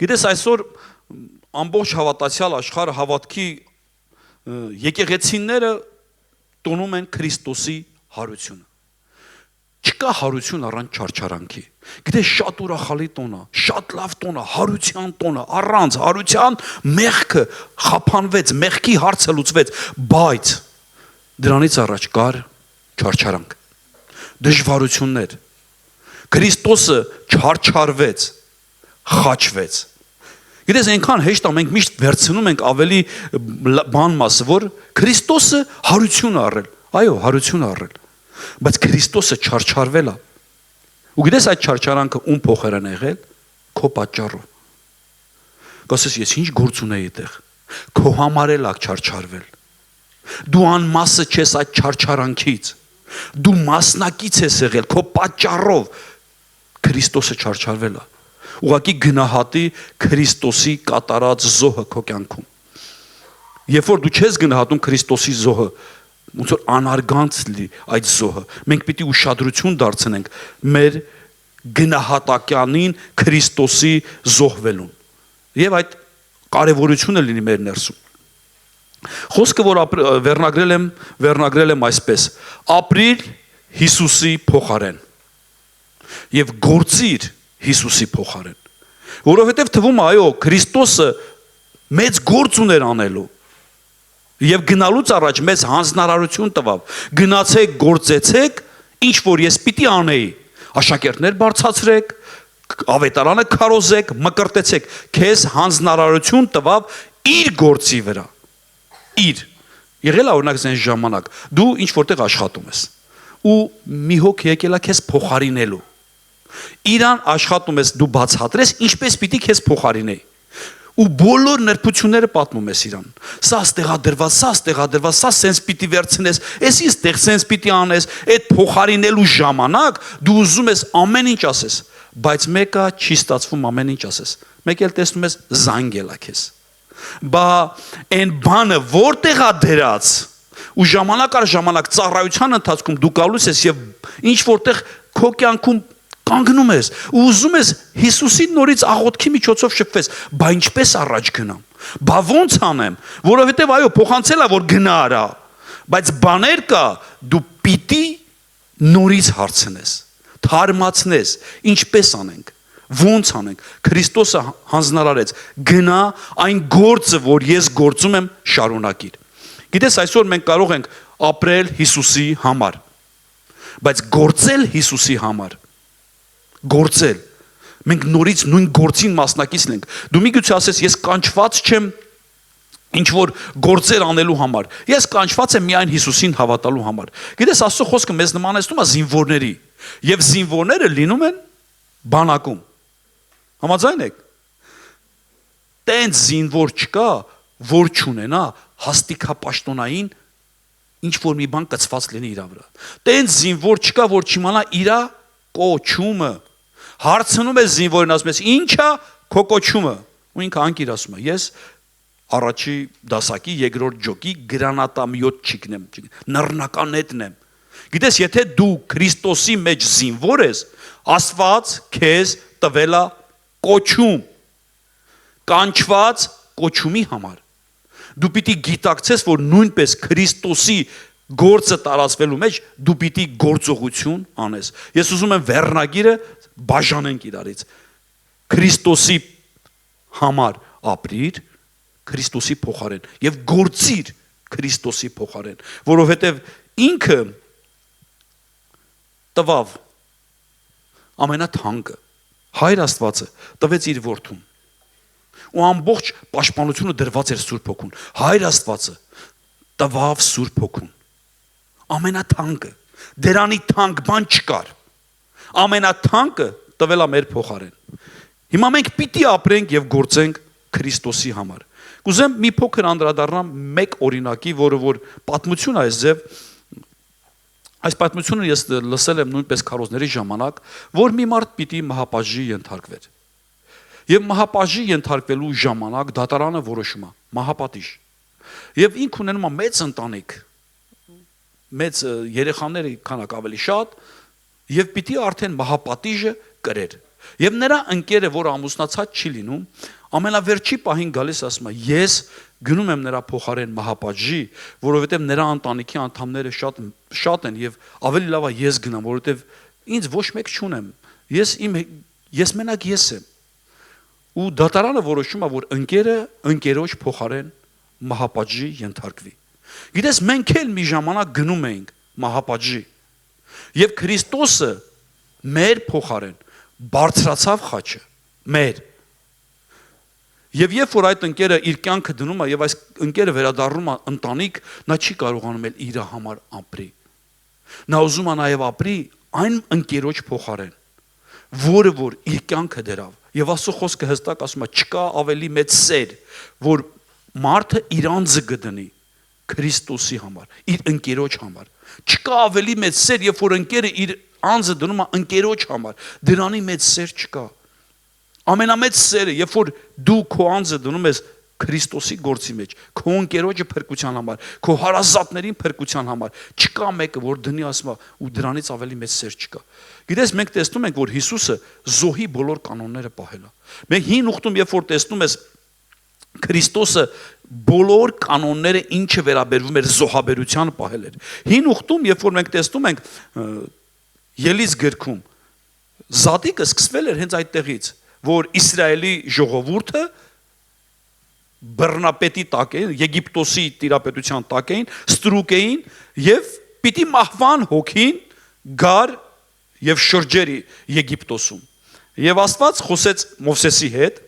Գիտես այսօր ամբողջ հավատացյալ աշխարհը հավատքի եկեղեցիները տոնում են Քրիստոսի հարությունը։ Չկա հարություն առանց չարչարանքի։ Գիտես շատ ուրախալի տոն է, շատ լավ տոն է, հարության տոն է, առանց հարության մեղքը խափանվեց, մեղքի հարցը լուծվեց, բայց դրանից առաջ կար չարչարանք, դժվարություններ։ Քրիստոսը չարչարվեց, խաչվեց։ Գիտես այնքան հեշտ է, մենք միշտ վերցնում ենք ավելի բան մասը, որ Քրիստոսը հարություն է առել։ Այո, հարություն է առել։ Բայց Քրիստոսը չարչարվել է։ Ու գիտես այդ չարչարանքը ում փոխեր են եղել, քո պատճառով։ Կասես ես ինչ գործ ունեի այդտեղ։ Քո համար էլ ա չարչարվել։ Դու անմասը չես այդ չարչարանքից։ Դու մասնակից ես եղել քո պատճառով։ Քրիստոսը չարչարվել է։ Ուղղակի գնահատի Քրիստոսի կատարած զոհը քո կյանքում։ Երբ որ դու չես գնահատում Քրիստոսի զոհը, ոնց որ անարգանց լի այդ զոհը, մենք պիտի ուշադրություն դարձնենք մեր գնահատականին Քրիստոսի զոհվելուն։ Եվ այդ կարևորությունը լինի մեր ներսում։ Խոսքը, որ վերնագրել եմ այսպես. ապրիր Հիսուսի փոխարեն եւ գործիր Հիսուսի փոխարեն։ Որովհետև թվում է, այո, Քրիստոսը մեծ գործ ուներ անելու եւ գնալուց առաջ մեզ հանձնարարություն տվավ. գնացեք, գործեցեք, ինչ որ ես պիտի անեի, աշակերտներ բարձրացրեք, ավետարանը քարոզեք, մկրտեցեք, քեզ հանձնարարություն տվավ իր գործի վրա։ Իր եղել է օրինակ այն ժամանակ դու ինչ որտեղ աշխատում ես ու մի հոգ եկել է քեզ փոխարինելու։ Իրան աշխատում ես դու բացատրես ինչպես պիտի քեզ փոխարինեի։ Ու բոլոր նրբությունները պատմում ես իրան։ Սա ստեղադրված, սա սենց պիտի վերցնես, էսի ստեղ սենց պիտի անես, այդ փոխարինելու ժամանակ դու ուզում ես ամեն ինչ ասես, բայց մեկը չի ստացվում ամեն ինչ ասես։ Մեկ էլ տեսնում ես զանգել է քեզ։ Բա այն բանը որտեղ է դրած։ Ու ժամանակ առ ժամանակ ծառայության ընթացքում դու գալուս ես եւ ինչ որտեղ քո կյանքում կանգնում ես ու ուզում ես Հիսուսի նորից աղոթքի միջոցով շփվես, բա ինչպես առաջ գնամ։ Բա ոնց անեմ, որովհետև այո, փոխանցել է որ գնա արա, բայց բաներ կա, դու պիտի նորից հարցնես, թարմացնես, ինչպես անենք, ոնց անենք։ Քրիստոսը հանձնարարեց, գնա այն գործը, որ ես գործում եմ, շարունակիր։ Գիտես, այսօր մենք կարող ենք ապրել Հիսուսի համար, բայց գործել Հիսուսի համար գործել։ Մենք նորից նույն գործին մասնակից ենք։ Դու միգուցե ասես ես կանչված չեմ ինչ որ գործեր անելու համար։ Ես կանչված եմ միայն Հիսուսին հավատալու համար։ Գիտես Աստծո խոսքը մեզ նմանեցնում է զինվորների, եւ զինվորները լինում են բանակում։ Համաձայն եք։ Տենց զինվոր չկա, որ չունենա հաստիկապաշտոնային ինչ որ մի բան կծված լինի իր վրա։ Տենց զինվոր չկա, որ չիմանա իր կոչումը։ Հարցնում է զինվորին, ասում ես ի՞նչ է քո կոչումը։ Ու ինքը անկիր ասում է ես առաջի դասակի երկրորդ ջոկի գրանատամյոտչիկն եմ, նռնականետն եմ։ Գիտես, եթե դու Քրիստոսի մեջ զինվոր ես, Աստված քեզ տվել է կոչում, կանչված կոչումի համար։ Դու պիտի գիտակցես, որ նույնպես Քրիստոսի գործը տարածվելու մեջ դու պիտի գործողություն անես։ Ես ուզում եմ վերնագիրը բաժանենք իրարից։ Քրիստոսի համար ապրիր, Քրիստոսի փոխարեն եւ գործիր Քրիստոսի փոխարեն, որովհետեւ ինքը տվավ ամենաթանկը, Հայր Աստվածը տվեց իր որդուն։ Ու ամբողջ պաշտպանությունը դրված էր Սուրբ Հոգուն։ Հայր Աստվածը տվավ Սուրբ Հոգուն։ Ամենաթանկը, դրանի թանկ բան չկար։ Ամենաթանկը տվել է մեր փոխարեն։ Հիմա մենք պիտի ապրենք եւ գործենք Քրիստոսի համար։ Կուզեմ մի փոքր անդրադառնամ մեկ օրինակի, որը որ պատմություն է այս ձև։ Այս պատմությունը ես լսել եմ նույնպես քարոզների ժամանակ, որ մի մարդ պիտի մահապատժի ենթարկվեր։ Եվ մահապատժի ենթարկվելու ժամանակ դատարանը որոշում է մահապատիժ։ Եվ ինք ունենում է մեծ ընտանիք, մեծ երեխաների քանակ ավելի շատ, եւ պիտի արդեն մահապատիժը կրեր։ Եվ նրա ընկերը, որ ամուսնացած չի լինում, ամենավերջի պահին գալիս ասում է. ես գնում եմ նրա փոխարեն մահապատժի, որովհետև նրա ընտանիքի անդամները շատ են եւ ավելի լավ է ես գնամ, որովհետև ինձ ոչ մեկ չունեմ։ Ես մենակ ես եմ։ Ու դատարանը որոշում է, որ ընկերը ընկերոջ փոխարեն մահապատժի ենթարկվի։ Գիտես, մենք էլ մի ժամանակ գնում էինք մահապատժի։ Եվ Քրիստոսը մեր փոխարեն բարձրացավ խաչը, մեր։ Եվ երբ որ այդ ընկերը իր կյանքը դնում է եւ այս ընկերը վերադառնում է ընտանիք, նա չի կարողանում էլ իր համար ապրի։ Նա ուզում է նաեւ ապրի այն ընկերոջ փոխարեն, որը որ իր կյանքը դրավ։ Եվ Աստծո խոսքը հստակ ասում է, չկա ավելի մեծ սեր, որ մարդը իր անձը գտնի Քրիստոսի համար, իր ընկերոջ համար։ Չկա ավելի մեծ սեր, երբ որ ընկերը իր անձը դնում է ընկերոջ համար, դրանի մեծ սեր չկա։ Ամենամեծ սերը, երբ որ դու քո անձը դնում ես Քրիստոսի գործի մեջ, քո ընկերոջը փրկության համար, քո հարազատներին փրկության համար, չկա մեկը, որ դնի ասում է, ու դրանից ավելի մեծ սեր չկա։ Գիտես, մենք տեսնում ենք, որ Հիսուսը զոհի բոլոր կանոնները պահել է։ Մենք հին ուխտում, երբ որ տեսնում ես Քրիստոսը բոլոր կանոնները ինչը վերաբերվում էր զոհաբերության պահել էր։ Հին ուխտում, երբ որ մենք տեսնում ենք Ելից գրքում, զատիկը սկսվել էր հենց այդտեղից, որ Իսրայելի ժողովուրդը բռնապետի տակ էին, Եգիպտոսի տիրապետության տակ էին, ստրուկ էին եւ պիտի մահվան հոգին գար եւ շրջերի Եգիպտոսում։ Եւ Աստված խոսեց Մովսեսի հետ,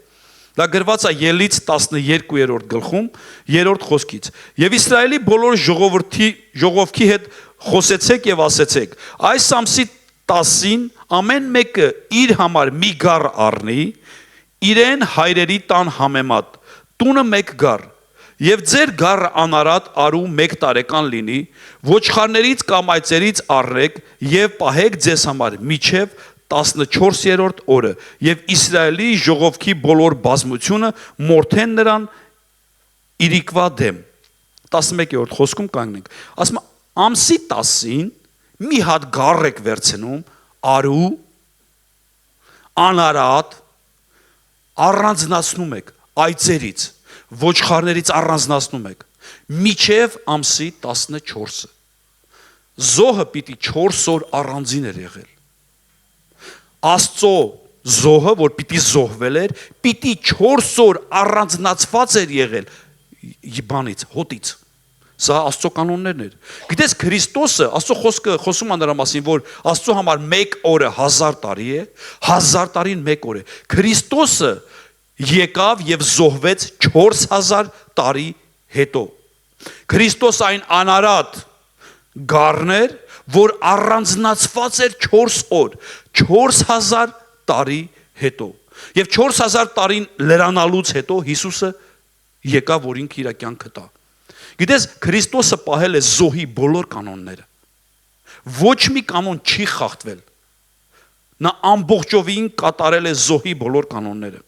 դա գրված է Ելից 12-րդ գլխում, 3-րդ խոսքից։ Եվ Իսրայելի բոլոր ժողովքի հետ խոսեցեք եւ ասեցեք. այս ամսի 10-ին ամեն մեկը իր համար մի գար առնի, իրեն հայրերի տան համեմատ, տունը մեկ գար, եւ ձեր գարը անարատ արու 1 տարեկան լինի, ոչխարներից կամ այծերից առնեք եւ պահեք ձեզ համար միջև 14-րդ օրը, եւ Իսրայելի ժողովքի բոլոր բազմությունը մորթեն նրան իրիկվա դեմ։ 11-րդ խոսքում կանգնենք։ Ասում է, ամսի 10-ին մի հատ գար եք վերցնում, արու, անարատ, առանձնացնում եք այծերից, ոչխարներից առանձնացնում եք, միջև ամսի 14-ը։ Զոհը պիտի 4 օր առանձին էր եղել։ Աստծո զոհը, որ պիտի զոհվել էր, պիտի 4 օր առանձնացված էր եղել բանից, հոտից։ Սա Աստծո կանոններն էր։ Գիտես, Քրիստոսը, Աստծո խոսքը խոսում է նրա մասին, որ Աստծո համար 1 օրը 1000 տարի է, 1000 տարին 1 օր է։ Քրիստոսը եկավ եւ զոհվեց 4000 տարի հետո։ Քրիստոս այն անարատ գառներ, որ առանձնացված էր 4 օր, 4000 տարի հետո։ Եվ 4000 տարին լրանալուց հետո Հիսուսը եկավ, որ ինքը իր կյանքը տա։ Գիտես, Քրիստոսը պահել է զոհի բոլոր կանոնները։ Ոչ մի կանոն չի խախտվել։ Նա ամբողջովին կատարել է զոհի բոլոր կանոնները։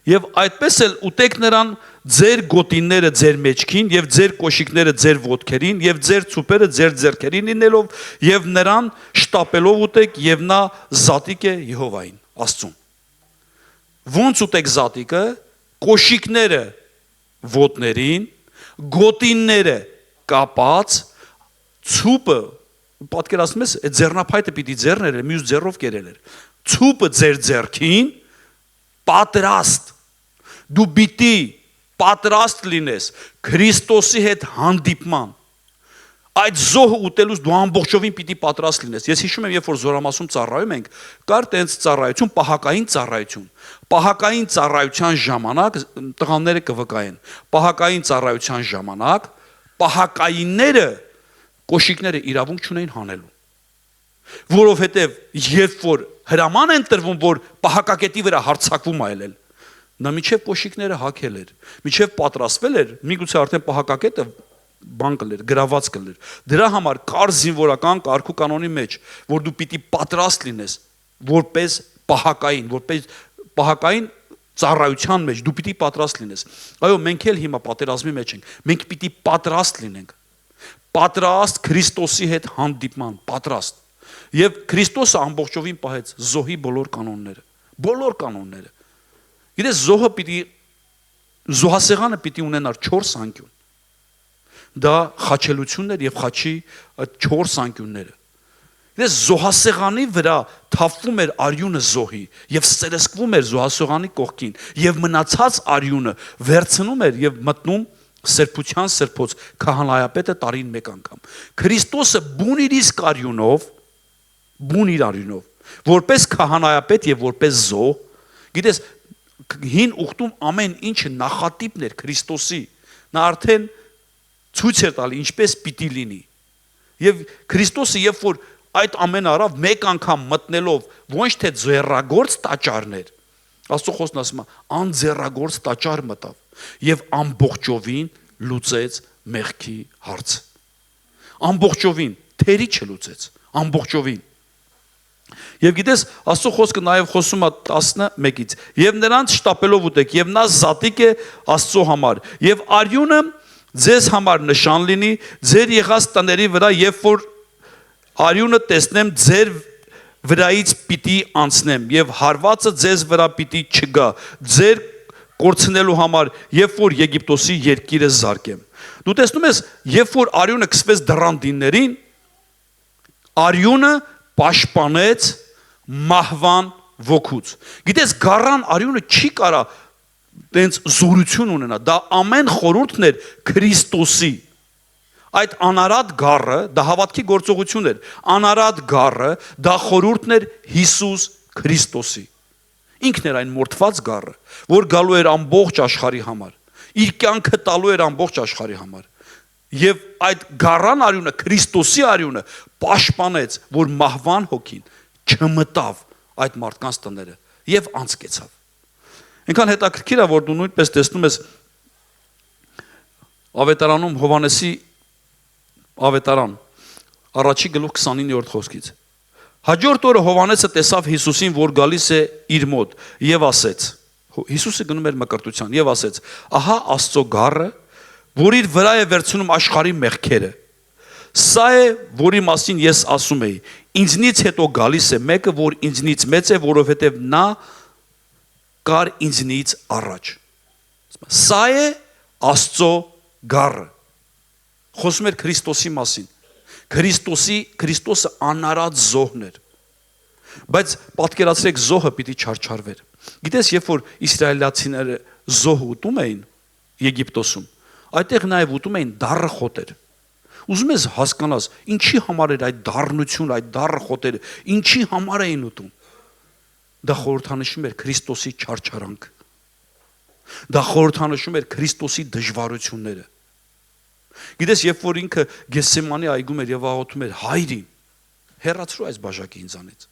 Եվ այդպես էլ ուտեք նրան ձեր գոտիները ձեր մեջքին եւ ձեր կոշիկները ձեր ոտքերին եւ ձեր ցուպերը ձեր ձեռքերին լինելով եւ նրան շտապելով ուտեք եւ նա զատիկ է Եհովային, Աստծուն։ Ոնց ուտեք զատիկը, կոշիկները ոտներին, գոտիները կապած, ցուպը, պատկերացնում ես, այդ ձեռնափայտը պիտի ձեռներ, մյուս ձեռով կերել էր։ Ցուպը ձեր ձեռքին պատրաստ, դու պիտի պատրաստ լինես Քրիստոսի հետ հանդիպման։ Այդ զոհը ուտելուց դու ամբողջովին պիտի պատրաստ լինես։ Ես հիշում եմ, երբ որ զորամասում ծառայում ենք, կար տենց ծառայություն, պահակային ծառայություն։ Պահակային ծառայության ժամանակ տղաները կվկայեն։ Պահակային ծառայության ժամանակ պահակայինները կոշիկները իրավունք չունեին հանելու։ Որովհետև երբ որ հրաման են տրվում, որ պահակակետի վրա հարձակվում այլել, նա միջև կոշիկները հագել էր, միջև պատրաստվել էր, միգուցե արդեն պահակակետը բան կլեր, գրաված կլեր։ Դրա համար կար զինվորական կարգու կանոնի մեջ, որ դու պիտի պատրաստ լինես, որպես պահակային, որպես պահակային ծառայության մեջ դու պիտի պատրաստ լինես։ Այո, մենք էլ հիմա պատերազմի մեջ ենք, մենք պիտի պատրաստ լինենք։ Պատրաստ Քրիստոսի հետ հանդիպման, պատրաստ։ Եվ Քրիստոսը ամբողջովին պահեց զոհի բոլոր կանոնները։ Գիտես, զոհասեղանը պիտի ունենար 4 անկյուն։ Դա խաչելությունն էր եւ խաչի 4 անկյունները։ Գիտես, զոհասեղանի վրա թափվում էր արյունը զոհի եւ սերսկվում էր զոհասեղանի կողքին եւ մնացած արյունը վերցնում էր եւ մտնում սրբության սրբոց քահանայապետը տարին մեկ անգամ։ Քրիստոսը բուն իր արյունով, որպես քահանայապետ եւ որպես զոհ, գիտես, հին ուխտում ամեն ինչը նախատիպն էր Քրիստոսի։ Նա արդեն ցույց էր տալի ինչպես պիտի լինի։ Եվ Քրիստոսը երբ որ այդ ամեն արավ մեկ անգամ մտնելով ոչ թե ձեռագործ տաճարներ, Աստծո խոսքն ասում է, անձեռագործ տաճար մտավ եւ ամբողջովին լուծեց մեղքի հարցը։ Ամբողջովին, թերի չլուծեց, ամբողջովին։ Եվ գիտես, Աստծո խոսքը նաև խոսում է 11-ից. եւ նրանց շտապելով ուտեք, եւ նա զատիկ է Աստծո համար, եւ արյունը ձեզ համար նշան լինի ձեր եղած տների վրա, երբ որ արյունը տեսնեմ ձեր վրայից պիտի անցնեմ եւ հարվածը ձեզ վրա պիտի չգա ձեր կորցնելու համար, երբ որ Եգիպտոսի երկիրը զարկեմ։ Դու տեսնում ես, երբ որ արյունը քսվեց դռանդիններին, արյունը պաշտպանեց մահվան ոգուց։ Գիտես, գառան արյունը չի կարա տենց զորություն ունենա, դա ամեն խորհուրդն էր Քրիստոսի։ Այդ անարատ գառը, դա հավատքի գործողություն էր, անարատ գառը, դա խորհուրդն էր Հիսուս Քրիստոսի։ Ինքն էր այն մորթված գառը, որ գալու էր ամբողջ աշխարհի համար, իր կյանքը տալու էր ամբողջ աշխարհի համար։ Եվ այդ գառան արյունը, Քրիստոսի արյունը պաշտպանեց, որ մահվան հոգին չմտավ այդ մարդկանց տները եւ անցկեցավ։ Այնքան հետաքրքիր է, որ դու նույնպես տեսնում ես Ավետարանում Հովհաննեսի Ավետարան, առաջի գլուխ 29-րդ խոսքից։ Հաջորդ օրը Հովհաննեսը տեսավ Հիսուսին, որ գալիս է իր մոտ, եւ ասեց. Հիսուսը գնում էր մկրտության, եւ ասեց. ահա Աստծո գառը, որ իր վրա է վերցնում աշխարհի մեղքերը։ Սա է, որի մասին ես ասում էի. ինձնից հետո գալիս է մեկը, որ ինձնից մեծ է, որովհետեւ նա կար ինձնից առաջ։ Սա է Աստծո գառը։ Խոսում էր Քրիստոսի մասին։ Քրիստոսը անարատ զոհն էր։ Բայց պատկերացրեք, զոհը պիտի չարչարվեր։ Գիտես, երբ որ իսրայելացիները զոհ ուտում էին Եգիպտոսում, այդտեղ նաև ուտում էին դառը խոտեր։ Ուզում ես հասկանաս, ինչի համար էր այդ դառնությունը, այդ դառը խոտերը, ինչի համար էին ուտում։ Դա խորհրդանշում էր Քրիստոսի չարչարանքը։ Դա խորհրդանշում էր Քրիստոսի դժվարությունները։ Գիտես, երբ որ ինքը Գեսսեմանի այգում էր եւ աղոթում էր հայրին, հեռացրու այս բաժակի ինձանից։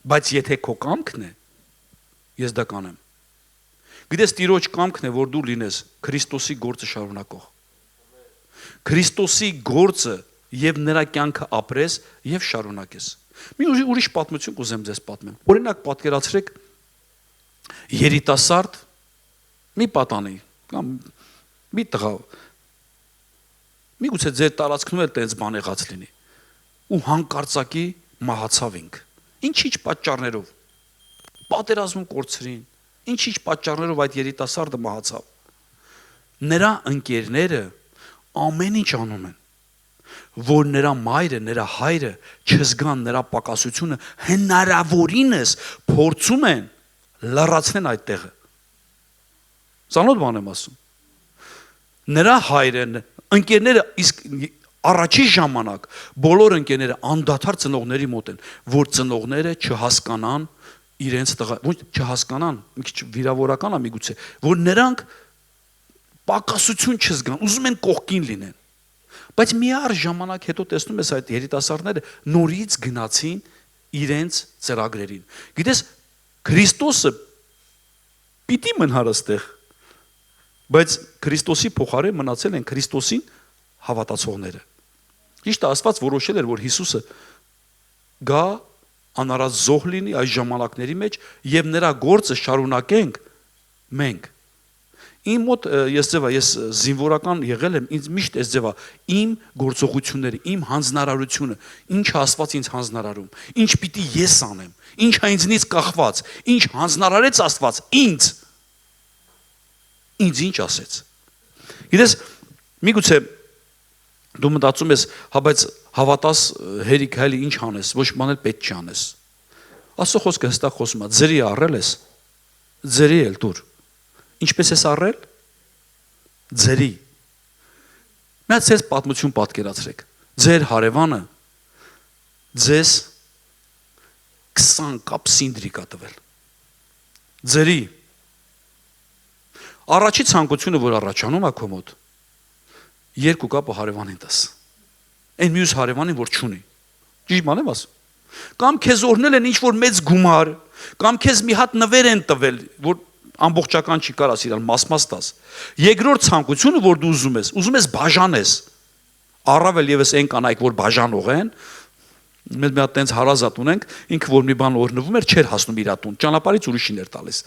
Բայց եթե քո կամքն է, ես դա կանեմ։ Գիտես, Տիրոջ կամքն է, որ դու լինես Քրիստոսի գործը շարունակող։ Քրիստոսի գործը եւ նրա կյանքը ապրես եւ շարունակես։ Մի ուրիշ պատմություն կուզեմ ձեզ պատմեմ։ Օրինակ, պատկերացրեք երիտասարդ մի պատանի կամ մի տղա, միգուցե ձեր տարածքնում էլ տենց բան եղած լինի, ու հանկարծակի մահացավ ինք։ Ինչ-ինչ պատճառներով, պատերազմում կորցրին, ինչ-ինչ պատճառներով այդ երիտասարդը մահացավ։ Նրա ընկերները ամեն ինչ անում են, որ նրա մայրը, նրա հայրը չզգան նրա պակասությունը, հնարավորինս փորձում են լրացնեն այդ տեղը։ Ծանոթ բան եմ ասում։ Նրա հայրը, ընկերները, իսկ առաջի ժամանակ բոլոր ընկերները անդադար ծնողների մոտ են, որ ծնողները չհասկանան իրենց տղա, ոչ չհասկանան, մի քիչ վիրավորական է միգուցե, որ նրանք պակասություն չզգան, ուզում են կողքին լինեն։ Բայց մի առ ժամանակ հետո տեսնում ես այդ երիտասարդները նորից գնացին իրենց ծրագրերին։ Գիտես, Քրիստոսը պիտի մնար այստեղ, բայց Քրիստոսի փոխարեն մնացել են Քրիստոսին հավատացողները։ Ճիշտ է, Աստված որոշել էր, որ Հիսուսը գա անարած զոհ լինի այս ժամանակների մեջ եւ նրա գործը շարունակենք մենք։ Իմ մոտ ես զինվորական եղել եմ, ինձ միշտ այս ձևա իմ գործողությունները, իմ հանձնարարությունը, ինչ Աստված ինձ հանձնարարում, ինչ պիտի ես անեմ, ինչ է ինձնից կախված, ինչ հանձնարարեց Աստված ինձ ինչ ասեց։ Գիտես, միգուցե դու մտածում ես, հա բայց հավատաս հերիք հայլի ինչ անես, ոչ բան էլ պետք չի անես։ Աստծո խոսքը հստակ խոսում է, ձրի առել ես, ձրի էլ դուր։ Ինչպես ես առել։ Ձերի։ Նա ցես պատմություն պատկերացրեք։ Ձեր հարևանը ձեզ 20 կապ սինդրիկ է տվել։ Ձերի։ Առաջի ցանկությունը, որ առաջանում է քո մոտ, 2 կապը հարևանին տաս։ Այն մյուս հարևանին, որ չունի։ Ճիշտ բան եմ ասում։ Կամ քեզ օրնել են ինչ-որ մեծ գումար, կամ քեզ մի հատ նվեր են տվել, որ ամբողջական չի կարաս իրան մաս-մաս տաս։ Երկրորդ ցանկությունը, որ դու ուզում ես բաժանես։ Առավել եւս այն կանայք, որ բաժանող են, մենք մի հատ տենց հարազատ ունենք, ինքը որ մի բան օրնվում էր, չէր հասնում իր տուն, ճանապարհից ուրիշին էր տալիս։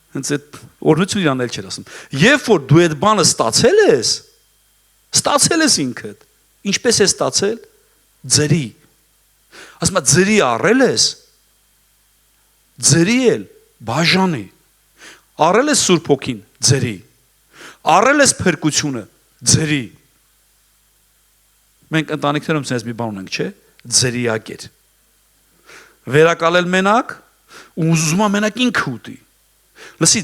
Հենց այդ օրնություն իրան էլ չէր ասում։ Երբ որ դու այդ բանը ստացել ես ինքդ, ինչպես ես ստացել։ Ձերի։ Ասում եմ ձերի առել ես, ձերի էլ բաժանի։ Առել ես Սուրբ Հոգին, ձերի։ Առել ես փրկությունը, ձերի։ Մենք ընտանիքներում ցես մի բան ունենք, չէ՞, ձերիակեր։ Վերակալել մենակ, ու ուզում է մենակ ինքը ուտի։ Լսի,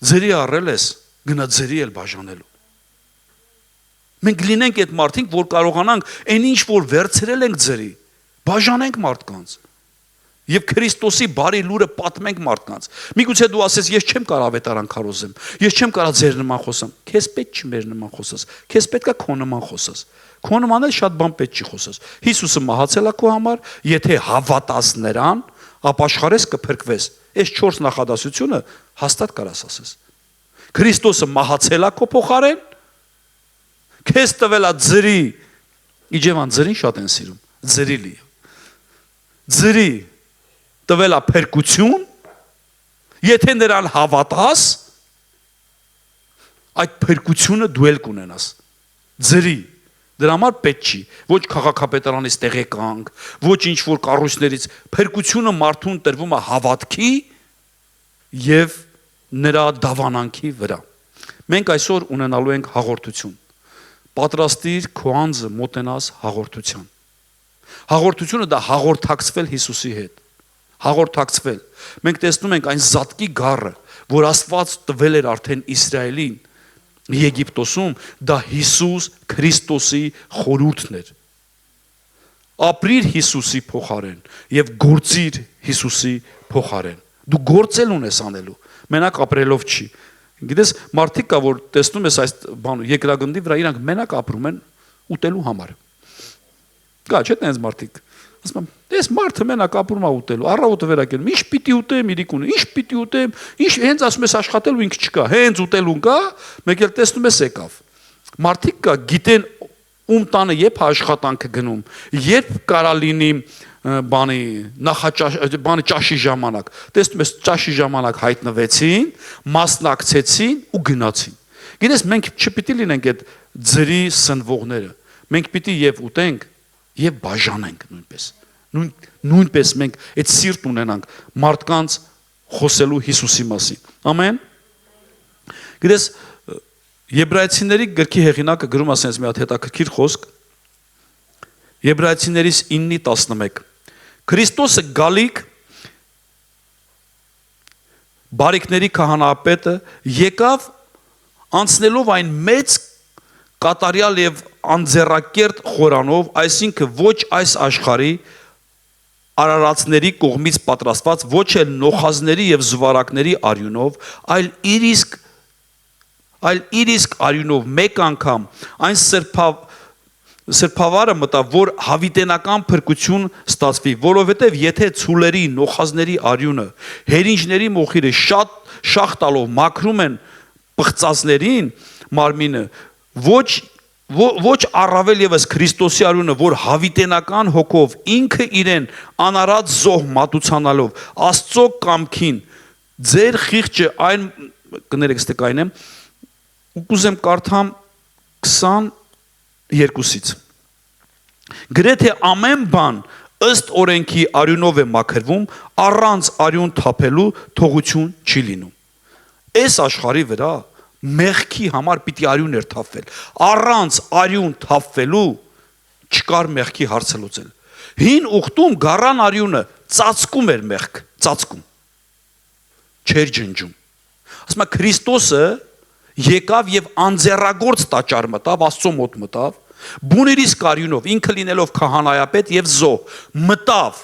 ձերի առել ես, գնա ձերի էլ բաժանելու։ Մենք լինենք այդ մարդիկ, որ կարողանանք այն ինչ որ վերցրել ենք ձերի, բաժանենք մարդկանց։ Եվ Քրիստոսի բարի լուրը պատմենք մարդկանց։ Միգուցե դու ասես, ես չեմ կարող ավետարան քարոզեմ, ես չեմ կարող ձեր նման խոսեմ։ Քեզ պետք չի մեր նման խոսես, քեզ պետք է քո նման խոսես։ Քո նման էլ շատ բան պետք չի խոսես։ Հիսուսը մահացել է քո համար, եթե հավատաս նրան, ապաշխարես կփրկվես։ Այս 4 նախադասությունը հաստատ կարաս ասես։ Քրիստոսը մահացել է քո փոխարեն, քեզ տվել է ձրի։ Իջևան ձրին շատ են սիրում, ձրի լի։ Ձրի տվել է փրկություն, եթե նրան հավատաս, այդ փրկությունը դու էլ կունենաս։ Ձրի, դրա համար պետք չի, ոչ քաղաքապետարանից տեղեկանք, ոչ ինչ որ կառույցներից, փրկությունը մարդուն տրվում է հավատքի եւ նրա դավանանքի վրա։ Մենք այսօր ունենալու ենք հաղորդություն։ Պատրաստիր քո անձը մոտենաս հաղորդության։ Հաղորդությունը դա հաղորդակցվել Հիսուսի հետ։ Հաղորդակցվել։ Մենք տեսնում ենք այն զատկի գառը, որ Աստված տվել էր արդեն Իսրայելին Եգիպտոսում, դա Հիսուս Քրիստոսի խորհուրդն էր։ Ապրիր Հիսուսի փոխարեն եւ գործիր Հիսուսի փոխարեն։ Դու գործել ունես անելու, մենակ ապրելով չի։ Գիտես, մարդիկ կա, որ տեսնում ես այս բանը, երկրագնդի վրա իրանք մենակ ապրում են ուտելու համար։ Կա, չէ՞ տենց մարդիկ։ Ասում եմ, դες մարդը մենակ ապրում է ուտելու, առավոտը վերակենում, ինչ պիտի ուտեմ իրիկունը, ինչ պիտի ուտեմ, ինչ հենց ասում ես աշխատելու ինքը չկա, հենց ուտելուն կա, մեկ էլ տեսնում ես եկավ։ Մարդիկ կա, գիտեն ում տանը երբ աշխատանքը գնում, երբ կարա լինի բանի բանի ճաշի ժամանակ։ Տեսնում ես ճաշի ժամանակ հայտնվեցին, մասնակցեցին ու գնացին։ Գիտես, մենք չպիտի լինենք այդ ձրի սնվողները։ Մենք պիտի եւ ուտենք եւ բաժանենք նույնպես։ Նույնպես մենք այդ սիրտ ունենանք մարդկանց խոսելու Հիսուսի մասին։ Ամեն։ Գիտես, Եբրայեցիների գրքի հեղինակը գրում ասենց մի հատ հետաքրքիր խոսք։ Եբրայեցիներից 9:11 Քրիստոսը գալիք բարիքների քահանապետը եկավ անցնելով այն մեծ կատարյալ եւ անձեռակերտ խորանով, այսինքն ոչ այս աշխարհի արարածների կողմից պատրաստված, ոչ էլ նոխազների եւ զուարակների արյունով, այլ իր իսկ արյունով մեկ անգամ այն սրբավարը մտավ, որ հավիտենական փրկություն ստացվի, որովհետև եթե ցուլերի, նոխազների արյունը, հերինջների մոխիրը շախ տալով մաքրում են պղծածներին մարմինը, ոչ առավել եւս Քրիստոսի արյունը, որ հավիտենական հոգով ինքը իրեն անարած զոհ մատուցանալով Աստծո կամքին ձեր խիղճը այն կներեք ստեկային եմ Ու կուզեմ կարդամ 22-ից։ Գրեթե ամեն բան ըստ օրենքի արյունով է մաքրվում, առանց արյուն թափելու թողություն չի լինում։ Այս աշխարհի վրա մեղքի համար պիտի արյուն էր թափվել։ Առանց արյուն թափվելու չկար մեղքի հարցը լուծել։ Հին ուխտում գառան արյունը ծածկում էր մեղք, ծածկում։ Չէր ջնջում։ Ասում է Քրիստոսը եկավ եւ անձեռագործ տաճար մտավ, Աստծո մոտ մտավ, բուներիս կարյունով, ինքը լինելով քահանայապետ եւ զոհ, մտավ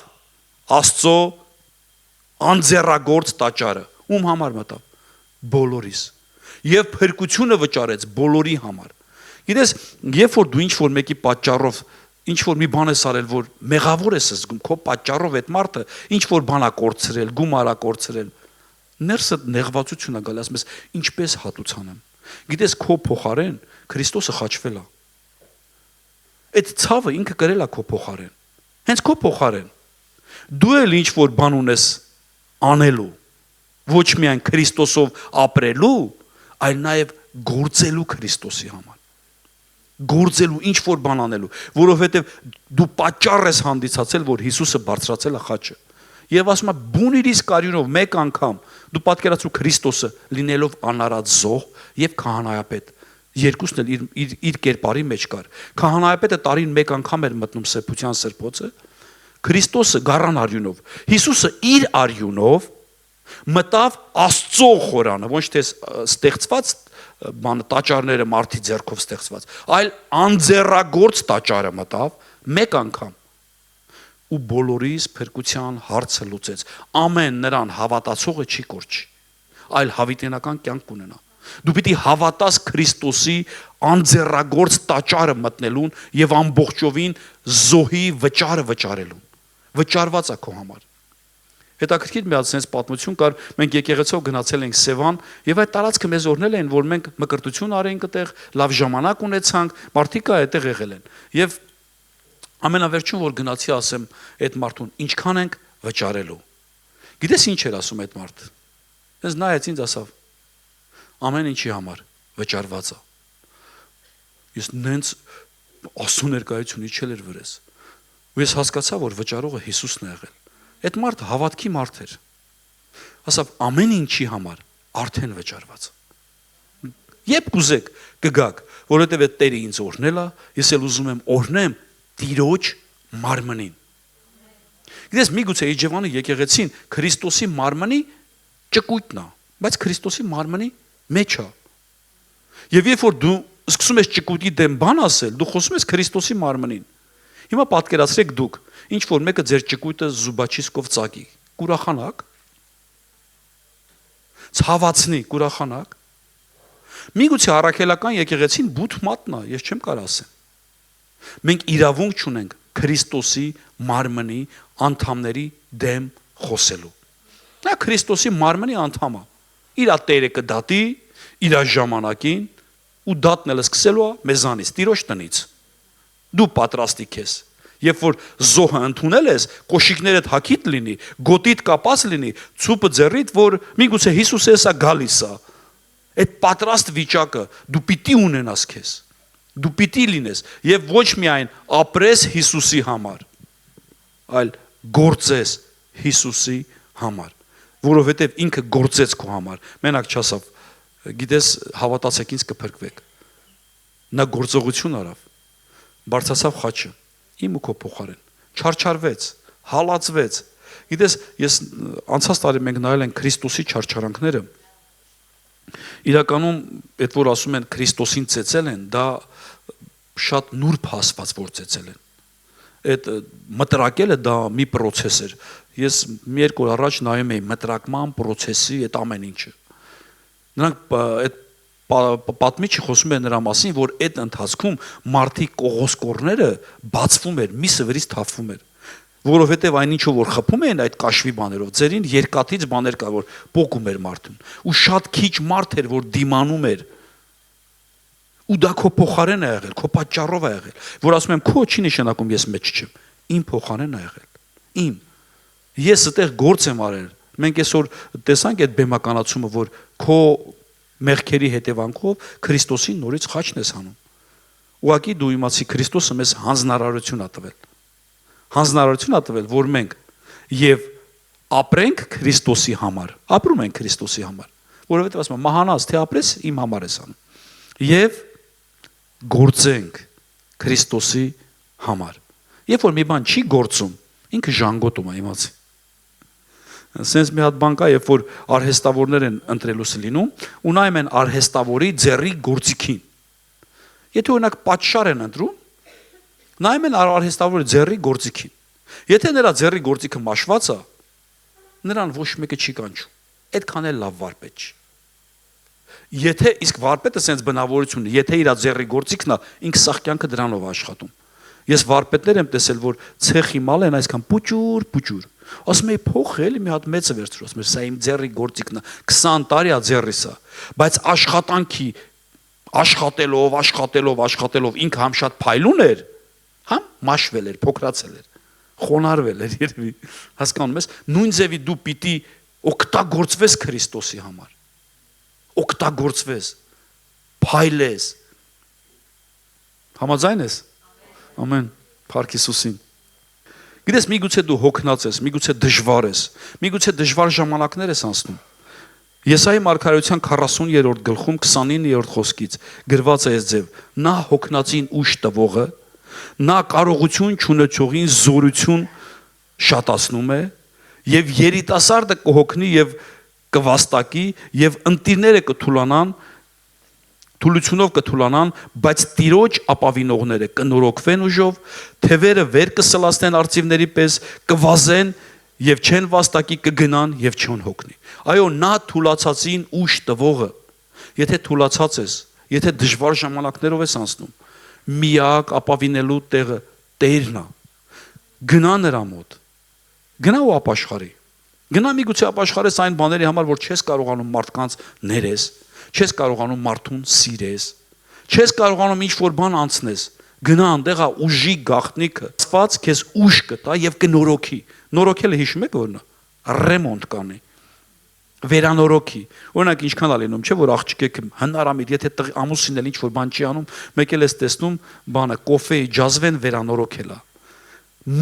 Աստծո անձեռագործ տաճարը։ Ում համար մտավ? Բոլորիս։ Եվ փրկությունը վճարեց բոլորի համար։ Գիտես, երբ որ դու ինչ-որ մեկի պատճառով ինչ-որ մի բան ես արել, որ մեղավոր ես զգում, քո պատճառով այդ մարդը ինչ-որ բան ա կորցրել, գումար ա կորցրել, ներսը նեղվածություն ա գալի, ասում ես, ինչպես հատուցանեմ։ Գիտես, քո փոխարեն Քրիստոսը խաչվել ա։ Այդ ցավը ինքը կրել ա քո փոխարեն։ Հենց քո փոխարեն։ Դու էլ ինչ-որ բան ունես անելու, ոչ միայն Քրիստոսով ապրելու, այլ նաև գործելու Քրիստոսի համար։ Գործելու ինչ-որ բան անելու, որովհետև դու պատճառ ես հանդիսացել, որ Հիսուսը բարձրացել է խաչը։ Եվ ասում է բունիրիս կարյունով մեկ անգամ դու պատկերացրու Քրիստոսը լինելով անարած զոհ եւ քահանայապետ, երկուսն էլ իր կերպարի մեջ կար։ Քահանայապետը տարին մեկ անգամ էր մտնում սրբության սրբոցը, Քրիստոսը գառան արյունով, Հիսուսը իր արյունով մտավ Աստծո խորանը, ոչ թե ստեղծված բանը տաճարները մարդի ձեռքով ստեղծված, այլ անձեռագործ տաճարը մտավ մեկ անգամ ու բոլորիս փրկության հարցը լուծեց։ Ամեն նրան հավատացողը չի կորչի, այլ հավիտենական կյանք կունենա։ Դու պիտի հավատաս Քրիստոսի անձեռագործ տաճարը մտնելուն եւ ամբողջովին զոհի վճարը վճարելուն։ Վճարված է քո համար։ Հետաքրքիր մի հատ sense պատմություն կար, մենք եկեղեցով գնացել ենք Սևան եւ այդ տարածքը մեզ օրնել են, որ մենք մկրտություն արենք այդտեղ, լավ ժամանակ ունեցանք, մարդիկ այդտեղ եղել են։ Եվ ամենավերջին որ գնացի ասեմ այդ մարդուն, ինչքան ենք վճարելու։ Գիտես ինչ էր ասում այդ մարդը։ Ես նայեց ինձ ասավ. ամեն ինչի համար վճարված է։ Ես նենց Աստծո ներկայություն իջել էր վրես։ Ու ես հասկացա, որ վճարողը Հիսուսն է եղել։ Այդ մարդը հավատքի մարդ էր։ Ասավ ամեն ինչի համար արդեն վճարված։ Երբ կուզեք կգաք, որովհետև այդ Տերը ինձ օրհնել է, ես էլ ուզում եմ օրհնեմ Տիրոջ մարմնին։ Գիտես, միգուցե Իջևանի եկեղեցին Քրիստոսի մարմնի ճկույթն է, բայց Քրիստոսի մարմնի մեջ է։ Եվ երբ որ դու սկսում ես ճկույթի դեմ բան ասել, դու խոսում ես Քրիստոսի մարմնին։ Հիմա պատկերացրեք դուք, ինչ որ մեկը ձեր ճկույթը զուբաչիսկով ծագի, կուրախանաք, ցավացնի, կուրախանաք։ Միգուցե առաքելական եկեղեցին բութ մատնա, ես չեմ կարող ասեմ։ Մենք իրավունք չունենք Քրիստոսի մարմնի անդամների դեմ խոսելու։ Նա Քրիստոսի մարմնի անդամ է։ Իր Տերը կդատի, իր ժամանակին ու դատն էլ սկսելու է մեզանից, Տիրոջ տնից։ Դու պատրաստիկ ես։ Երբ որ զոհը ընդունել ես, կոշիկներդ հագիտ լինի, գոտիդ կապած լինի, ցուպը ձեռիդ, որ միգուցե Հիսուսը էսա գալիս է։ Այդ պատրաստ վիճակը դու պիտի ունենաս քեզ։ Դու պիտի լինես եւ ոչ միայն ապրես Հիսուսի համար, այլ գործես Հիսուսի համար, որովհետեւ ինքը գործեց քո համար։ Մենակ չասավ, գիտես, հավատացեք ինձ կփրկվեք։ Նա գործողություն արավ, բարձրացավ խաչը, իմ ու քո փոխարեն, չարչարվեց, հալածվեց։ Գիտես, ես անցած տարի մենք նայել ենք Քրիստոսի չարչարանքները։ Իրականում այդ որ ասում են Քրիստոսին ծեծել են, դա շատ նուրբ հասված որ ծեծել են։ Այդ մտրակելը դա մի process էր։ Ես մի երկու օր առաջ նայում էի մտրակման process-ի այդ ամեն ինչը։ Նրանք այդ պատմիչը խոսում է նրա մասին, որ այդ ընթացքում մարդի կողոսկորները բացվում էր, միսը վրից թափվում էր, որովհետև այն ինչով որ խփում էին այդ կաշվի բաներով, ձերին երկաթից բաներ կար, որ պոկում էր մարդուն, ու շատ քիչ մարդ էր, որ դիմանում էր, ու դա քո փոխարեն է եղել, քո պատճառով է եղել, որ ասում եմ քո չի նշանակում ես մեջ չեմ, իմ փոխարեն է եղել, իմ, ես այդտեղ գործ եմ արել, մենք այսօր տեսանք այդ բեմականացումը, որ քո մեղքերի հետևանքով Քրիստոսին նորից խաչն ես հանում։ Ուղղակի դու իմացի Քրիստոսը մեզ հանձնարարություն ա տվել։ Հանձնարարություն ա տվել, որ մենք եւ ապրենք Քրիստոսի համար, ապրում ենք Քրիստոսի համար, որովհետեւ ասում եմ մահանաս թե ապրես իմ համար ես անում։ Եվ գործենք Քրիստոսի համար։ Երբ որ մի բան չի գործում, ինքը ժանգոտում է, իմացի։ Սենց մի հատ բան կա, երբ որ արհեստավորներ են ընտրելուս լինում, ու նայում են արհեստավորի ձեռի գործիքին։ Եթե օրինակ պատշար են ընտրում, նայում են արհեստավորի ձեռի գործիքին։ Եթե նրա ձեռի գործիքը մաշված է, նրան ոչ մեկը չի կանչում։ Այդքան էլ լավ վարպետ չի։ Եթե իսկ վարպետը սենց բնավորություն, եթե իր ձեռի գործիքն է, ինքը սաղ կյանքը դրանով աշխատում։ Ես վարպետներ եմ տեսել, որ ցեխի մալ են այսքան պուճուր։ Ասում եմ փող էլի մի հատ մեծը վերցրու, ասում եմ սա իմ ձեռի գործիքն է, 20 տարի է ձեռիս է, բայց աշխատանքի աշխատելով ինքը համ շատ փայլուն էր, համ մաշվել էր, փոքրացել էր, խոնարհվել էր, երևի հասկանում ես, նույն ձևի դու պիտի օգտագործվես Քրիստոսի համար։ Օգտագործվես, փայլես։ Համաձայն ես։ Ամեն, Փառք Հիսուսին։ Գիտես, միգուցե դու հոգնած ես, միգուցե դժվար ես, միգուցե դժվար ժամանակներ ես անցնում։ Եսայի մարգարեության 40-րդ գլխում 29-րդ խոսքից գրված է այս ձև. նա հոգնածին ուժ տվողը, նա կարողություն չունեցողին զորություն շատացնում է, եւ երիտասարդը կհոգնի եւ կվաստակի եւ ընտիրները կթուլանան, թուլությունով կթուլանան, բայց տիրոջ ապավինողները կնորոգվեն ուժով, թևերը վեր կսլացնեն արծիվների պես, կվազեն եւ չեն վաստակի, կգնան եւ չեն հոգնի։ Այո, նա թուլացածին ուժ տվողը, եթե թուլացած ես, եթե դժվար ժամանակներով ես անցնում, միակ ապավինելու տեղը Տերն է։ Գնա նրա մոտ։ Գնա ու ապաշխարի։ Գնա միգուցե ապաշխարես այն բաների համար, որ չես կարողանում մարդկանց ներես, չես կարողանում մարդուն սիրես, չես կարողանում ինչ-որ բան անցնես, գնա այնտեղա ուժի գաղտնիքը, Աստված քեզ ուժ կտա եւ կնորոգի։ Նորոգելը հիշում եք որն է։ Ռեմոնտ կանի։ Վերանորոգի։ Օրինակ ինչքան է լինում, չէ՞ որ աղջիկեք հնարամիտ, եթե ամուսինն էլ ինչ-որ բան չի անում, մեկ էլ ես տեսնում բանը կոֆեի ջազվեն վերանորոգելա։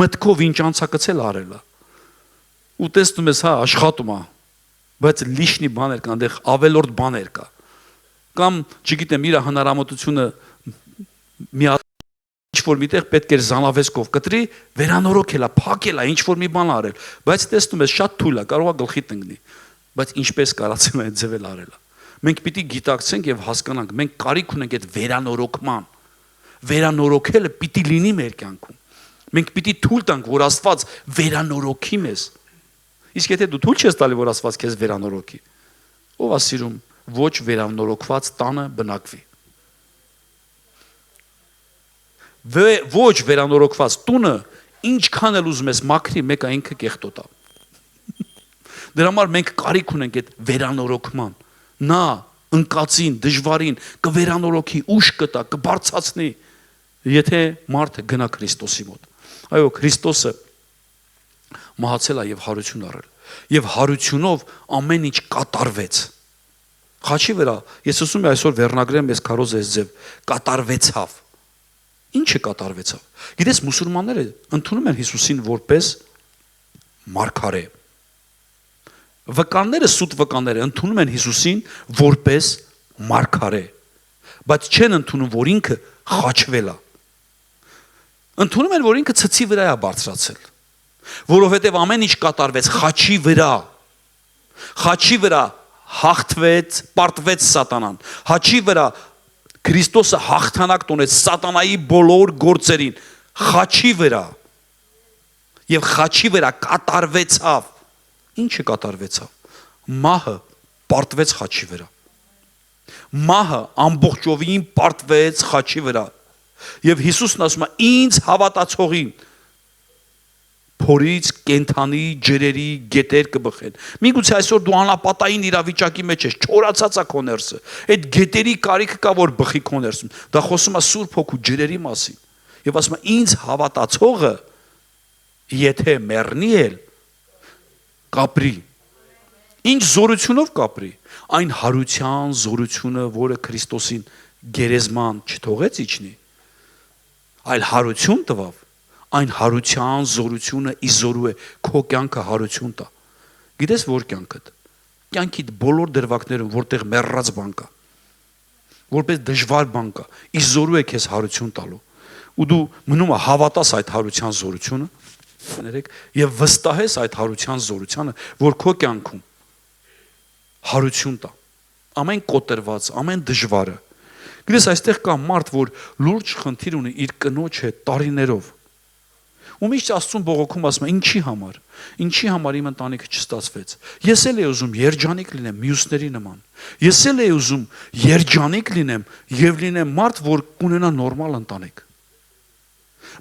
Մտքով ինչ անցակցել արելա։ Ու տեսնում ես, հա, աշխատում է, բայց լիշնի բաներ կան, այնտեղ ավելորդ բաներ կա։ Կամ, չգիտեմ, իր հնարամտությունը մի ինչ-որ միտեղ պետք էր զանավեսկով կտրի, վերանորոգելա, փակելա, ինչ-որ մի բան արել, բայց տեսնում ես շատ թույլ է, կարող է գլխի տնկնի, բայց ինչպես կարացել է այդ ձևել արելա։ Մենք պիտի գիտակցենք եւ հասկանանք, մենք կարիք ունենք այդ վերանորոգման։ Վերանորոգելը պիտի լինի մեր կյանքում։ Մենք պիտի թույլ տանք, որ Աստված վերանորոգի մեզ։ Իսկ եթե դու թույլ չես տալի, որ Աստված քեզ վերանորոգի, ով է սիրում ոչ վերանորոգված տանը բնակվի։ Ոչ վերանորոգված տունը ինչքան էլ ուզում ես մաքրի, մեկը ինքը կեղտոտ է։ Դրա համար մենք կարիք ունենք այդ վերանորոգման։ Նա ընկածին, դժվարին կվերանորոգի, ուժ կտա, կբարձրացնի, եթե մարդը գնա Քրիստոսի մոտ։ Այո, Քրիստոսը մահացել է եւ հարություն առել։ Եվ հարությունով ամեն ինչ կատարվեց։ Խաչի վրա, ես ասում եմ այսօր վերնագրեմ ես քարոզ այս ձև, կատարվեցավ։ Ինչը կատարվեցավ։ Գիտես, մուսուլմանները ընդունում են Հիսուսին որպես մարգարե։ Վկանները, սուտ վկանները ընդունում են Հիսուսին որպես մարգարե, բայց չեն ընդունում, որ ինքը խաչվել է։ Ընդունում են, որ ինքը ցցի վրա է բարձրացել, որովհետև ամեն ինչ կատարվեց խաչի վրա։ Խաչի վրա հաղթվեց, պարտվեց սատանան։ Խաչի վրա Քրիստոսը հաղթանակ տոնեց սատանայի բոլոր գործերին, խաչի վրա։ Եվ խաչի վրա կատարվեցավ։ Ինչը կատարվեցավ։ Մահը պարտվեց խաչի վրա։ Մահը ամբողջովին պարտվեց խաչի վրա։ Եվ Հիսուսն ասում է ինձ հավատացողին փորից, կենթանի, ջրերի, գետեր կբխեն։ Միգուցե այսօր դու անապատային իրավիճակի մեջ ես, չորացած է քո ներսը։ Այդ գետերի կարիքը կա, որ բխի քո ներսում։ Դա խոսում է Սուրբ Հոգու ջրերի մասին։ Եվ ասում է ինձ հավատացողը եթե մեռնի էլ կապրի։ Ինչ զորությունով կապրի, այն հարության զորությունը, որը Քրիստոսին գերեզման չթողեց իջնի, այլ հարություն տվավ, այն հարության զորությունը իզորու է քո կյանքը հարություն տա։ Գիտես որ կյանքդ։ Կյանքիդ բոլոր դրվագներում, որտեղ մեռած բան կա, որպես դժվար բան կա, իզորու է քեզ հարություն տալու։ Ու դու մնում ես հավատաս այդ հարության զորությունը, եւ վստահես այդ հարության զորությանը, որ քո կյանքում հարություն տա։ Ամեն կոտրված, ամեն դժվարը։ Գիտես այստեղ կա մարդ, որ լուրջ խնդիր ունի իր կնոջ հետ տարիներով։ Ու միշտ Աստծուն բողոքում ասում է, ինչի համար իմ ընտանիքը չստացվեց։ Ես էլ եմ ուզում երջանիկ լինեմ մյուսների նման։ Ես էլ եմ ուզում երջանիկ լինեմ եւ լինեմ մարդ, որ կունենա նորմալ ընտանիք։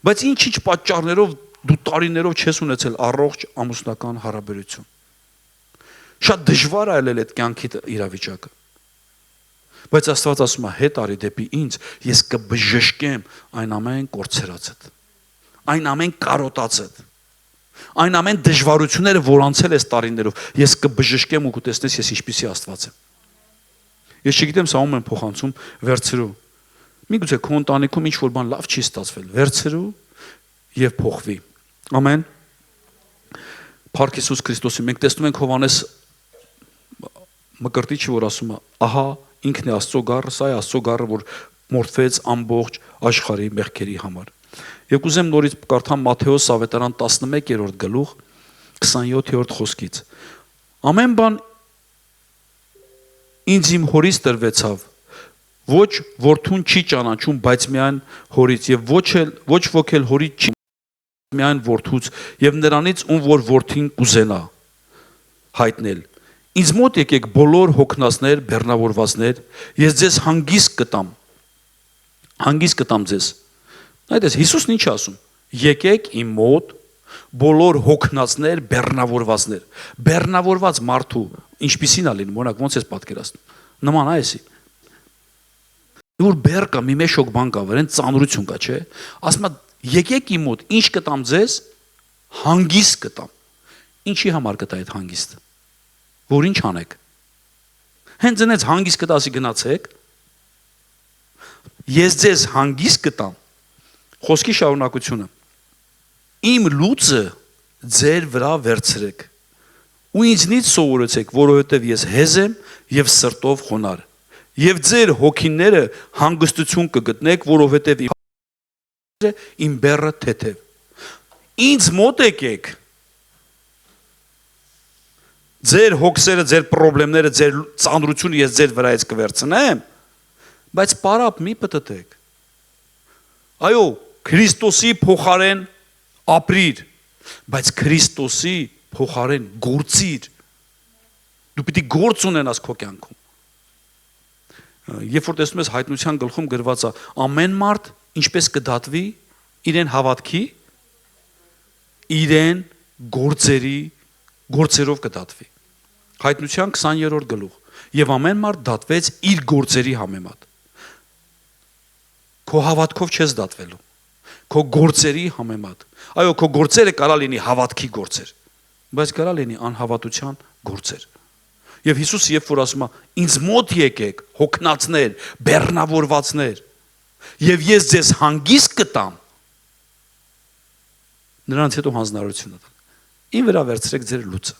Բայց ինչ պատճառներով դու տարիներով չես ունեցել առողջ ամուսնական հարաբերություն։ Շատ դժվար է այլել այդ կյանքի իրավիճակը։ Բայց Աստված ասում է, հետ արի դեպի ինձ, ես կբժշկեմ այն ամեն կորցրածդ, այն ամեն կարոտածդ, այն ամեն դժվարությունները, որ անցել ես տարիներով, ես կբժշկեմ ու կտեսնես ես ինչպիսի Աստված եմ։ Ես չգիտեմ, սա ում եմ փոխանցում, վերցրու։ Միգուցե քո ընտանիքում ինչ որ բան լավ չի ստացվել, վերցրու եւ փոխվի։ Ամեն։ Փառք Հիսուս Քրիստոսի։ Մենք տեսնում ենք Հովհաննես Մկրտիչը, որ ասում է, ահա ինքն է Աստծո գառը, սա է Աստծո գառը, որ մորթվեց ամբողջ աշխարհի մեղքերի համար։ Եվ կուզեմ նորից կարդամ Մատթեոս ավետարան 11-րդ գլուխ 27-րդ խոսքից։ Ամեն բան ինձ իմ հորից տրվեցավ, ոչ որդուն չի ճանաչում, բայց միայն հորից, եւ ոչ ոք էլ հորից չի, միայն որդուց, եւ նրանից ում որ որդին կուզենա հայտնել։ Ինձ մոտ եկեք բոլոր հոգնածներ, բեռնավորվածներ, ես ձեզ հանգիստ կտամ ձեզ։ Այդպես Հիսուսն ինչ ասում։ Եկեք իմ մոտ բոլոր հոգնածներ, բեռնավորվածներ։ Բեռնավորված մարդու ինչպիսին է լինում, օրինակ ոնց ես պատկերացնում։ Նման է էսի։ Որ բեռ կա, մի մեծ շոկ բան կա, վրան ծանրություն կա, չէ։ Ասում է եկեք իմ մոտ, ինչ կտամ ձեզ, հանգիստ կտամ։ Ինչի համար կտա այդ հանգիստը։ Որ ինչ անեք։ Հենց այնց հանգիստ կտասի գնացեք։ Ես ձեզ հանգիստ կտամ։ Խոսքի շարունակությունը։ Իմ լուծը ձեր վրա վերցրեք։ Ու ինձնից սովորեցեք, որովհետև ես հեզ եմ եւ սրտով խոնար։ Եվ ձեր հոգիները հանգստություն կգտնեք, որովհետև իմ բեռը թեթև։ Ինձ մոտ եկեք։ Ձեր հոգսերը, ձեր խնդիրները, ձեր ծանրությունը ես ձեր վրայից կվերցնեմ, բայց պարապ մի պտտեք։ Այո, Քրիստոսի փոխարեն ապրիր, բայց Քրիստոսի փոխարեն գործիր։ Դու պիտի գործ ունենաս քո կյանքում։ Երբ որ տեսնում ես հայտնության գլխում գրված է ամեն մարդ ինչպես կդատվի իրեն հավատքի, իրեն գործերով կդատվի։ Հայտնության 20-րդ գլուխ։ Եվ ամեն մարդ դատվեց իր գործերի համեմատ։ Քո հավատքով չես դատվելու։ Քո գործերի համեմատ։ Այո, քո գործերը կարա լինի հավատքի գործեր, բայց կարա լինի անհավատության գործեր։ Եվ Հիսուս երբ որ ասում է ինձ մոտ եկեք հոգնածներ, բեռնավորվածներ, եւ ես ձեզ հանգիստ կտամ, նրանց հետո հանձնարարություն տալ։ Ին վրա վերցրեք ձեր լուծը,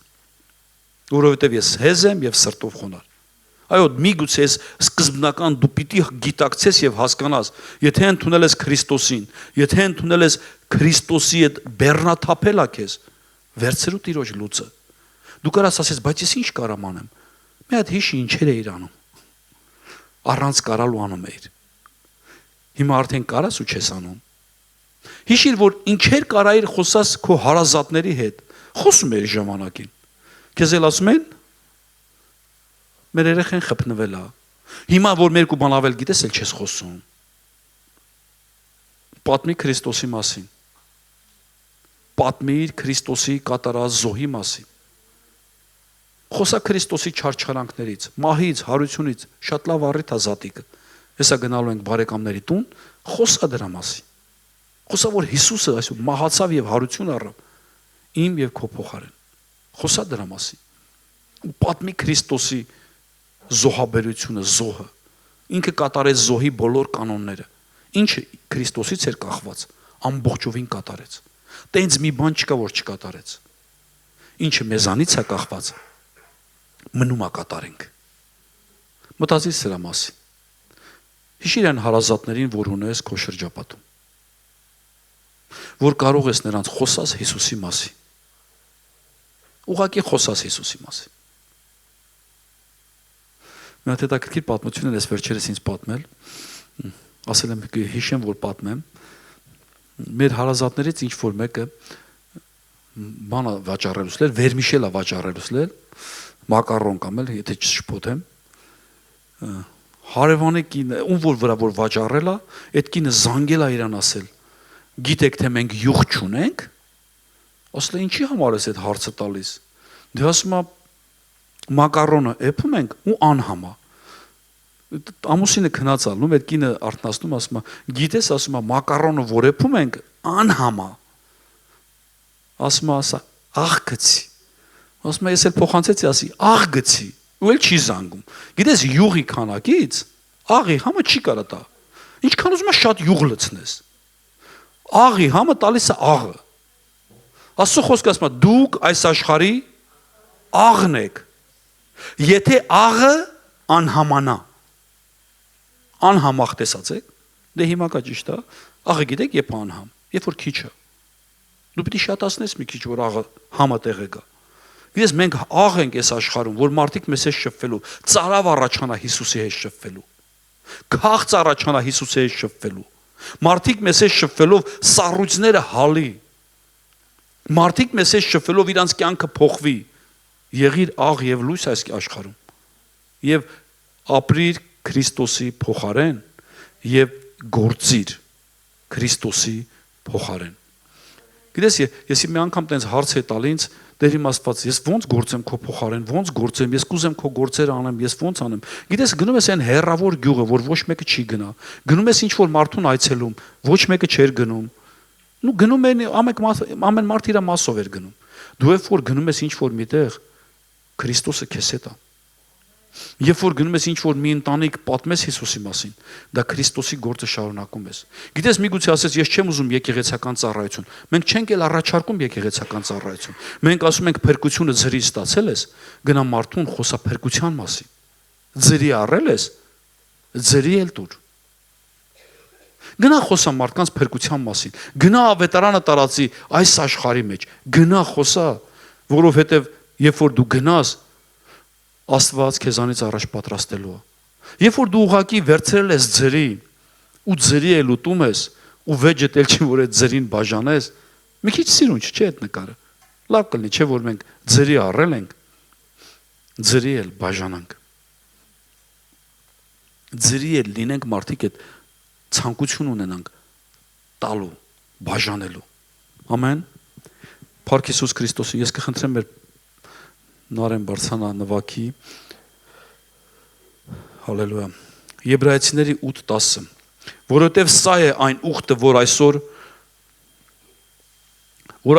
որովհետև ես հեզ եմ եւ սրտով խոնար։ Այո, միգուցե սկզբնական դու պիտի գիտակցես եւ հասկանաս, եթե ընդունել ես Քրիստոսին, եթե ընդունել ես Քրիստոսի հետ բեռնաթափելա քեզ, վերցրու Տիրոջ լուծը։ Դու կարաս ասես, բայց ես ինչ կարամ անեմ։ Մի հատ հիշի ինչեր էիր անում։ Առանց կարալու անում էիր։ Հիմա արդեն կարաս ու չես անում։ Հիշիր, որ ինչեր կարայիր խոսաս քո հարազատների հետ։ Խոսում էիր ժամանակին։ Քեզ էլ ասում են մեր երեխեն խփնվել է։ Հիմա որ մեր կու բան ավել գիտես էլ չես խոսում։ Պատմի Քրիստոսի մասին։ Պատմիր Քրիստոսի կատարած զոհի մասին։ Խոսա Քրիստոսի չարչարանքներից, մահից, հարությունից, շատ լավ առիթ է զատիկը։ Հեսա գնալու ենք բարեկամների տուն, խոսա դրա մասին։ Խոսա որ Հիսուսը այսօր մահացավ եւ հարություն առավ իմ եւ քո փոխարեն։ Խոսա դրա մասին։ ու պատմի Քրիստոսի զոհաբերությունը, զոհը։ Ինքը կատարեց զոհի բոլոր կանոնները։ Ինչը Քրիստոսից էր կախված, ամբողջովին կատարեց։ Տենց մի բան չկա, որ չկատարեց։ Ինչը մեզանից է կախված, մնում է կատարենք։ Մտածիր սրա մասին։ Հիշիր այն հարազատներին, որ ունես քո շրջապատում, որ կարող ես նրանց խոսած Հիսուսի մասին։ Ուղղակի խոսած Հիսուսի մասին։ Մի հատ հետաքրքիր պատմություն ես վերջերս ինձ պատմել, ասել եմ հիշեմ, որ պատմեմ։ Մեր հարազատներից ինչ որ մեկը բանը վաճառելուց լեր, վերմիշել է վաճառելուց լեր, մակարոն կամ էլ եթե չշփոթեմ, հարևանի կինը, ում որ վրա որ վաճառել է, այդ կինը զանգել է իրան ասել. Գիտեք թե մենք յուղ չունենք, ասել է ինչի համար ես այդ հարցը տալիս։ Դե ասում է մակարոնը էփում ենք ու անհամա։ Ամուսինը քնած ալնում, այդ կինը արթնացնում, ասում է գիտես, ասում է մակարոնը որ էփում ենք անհամա։ Ասում է ասա աղ գցի։ Ասում է ես էլ փոխանցեցի, ասի աղ գցի։ Ու էլ չի զանգում։ Գիտես յուղի քանակից աղի համը չի կարա տա։ Ինչքան ուզում ես շատ յուղ լցնես։ Աղի համը տալիս է աղը։ Աստծո խոսքը ասում է դուք այս աշխարհի աղն եք։ Եթե աղը անհամանա։ Անհամախ տեսած եք։ Դե հիմա կա ճիշտ է։ Աղը գիտեք երբ անհամ, երբ որ քիչ է։ Դու պիտի շատացնես մի քիչ որ աղը համը տեղը գա։ Գիտես մենք աղ ենք այս աշխարհում, որ մարդիկ մեզ հետ շփվելու, ծարավ առաջանա Հիսուսի հետ շփվելու։ Քաղց առաջանա Հիսուսի հետ շփվելու։ Մարդիկ մեզ հետ շփվելով սառույցները հալի։ Մարդիկ մեզ հետ շփվելով իրանց կյանքը փոխվի։ Եղիր աղ եւ լույս այս աշխարհում։ Եվ ապրիր Քրիստոսի փոխարեն եւ գործիր Քրիստոսի փոխարեն։ Գիտես, ես մի անգամ տենց հարց է տալ ինձ, դեր իմ Աստված, ես ո՞նց գործեմ քո փոխարեն, ո՞նց գործեմ, ես կուզեմ քո գործերը անեմ, ես ո՞նց անեմ։ Գիտես, գնում ես այն հերրավոր գյուղը, որ ոչ մեկը չի գնա։ Գնում ես ինչ որ մարդուն այցելում, ոչ մեկը չէր գնում։ Նու գնում են ամեն մարդ իր մասով էր գնում։ Դու երբ որ գնում ես ինչ որ միտեղ, Քրիստոսը քեզ հետ է։ Երբ որ գնում ես ինչ որ մի ընտանիք պատմես Հիսուսի մասին, դա Քրիստոսի գործը շարունակում ես։ Գիտես, միգուցե ասես ես չեմ ուզում եկեղեցական ծառայություն։ Մենք չենք էլ առաջարկում եկեղեցական ծառայություն։ Մենք ասում ենք փրկությունը ձրից ստացել ես, գնա մարդուն խոսա փրկության մասին։ Ձրի առել ես, ձրի էլ տուր։ Գնա խոսա մարդկանց փրկության մասին։ Գնա ավետարանը տարածի այս աշխարհի մեջ։ Գնա խոսա, որովհետև երբ որ դու գնաս Աստված քեզանից առաջ պատրաստելու է։ Երբ որ դու ուղակի վերցրել ես ձրի ու ձրի էլ ուտում ես ու վեճդ էլ չի որ այդ ձրին բաժանես, մի քիչ սիրուն չէ այդ նկարը։ Լավ կլինի, չէ որ մենք ձրի առել ենք, ձրի էլ բաժանանք։ Ձրի էլ լինենք մարդիկ այդ ցանկություն ունենանք տալու, բաժանելու։ Ամեն։ Փառք Հիսուս Քրիստոսին, ես կխնդրեմ մեր Նարեն բարձանա նվաքի, հալելույա, Եբրայեցիների 8:10, որովհետև սա է այն ուխտը, որ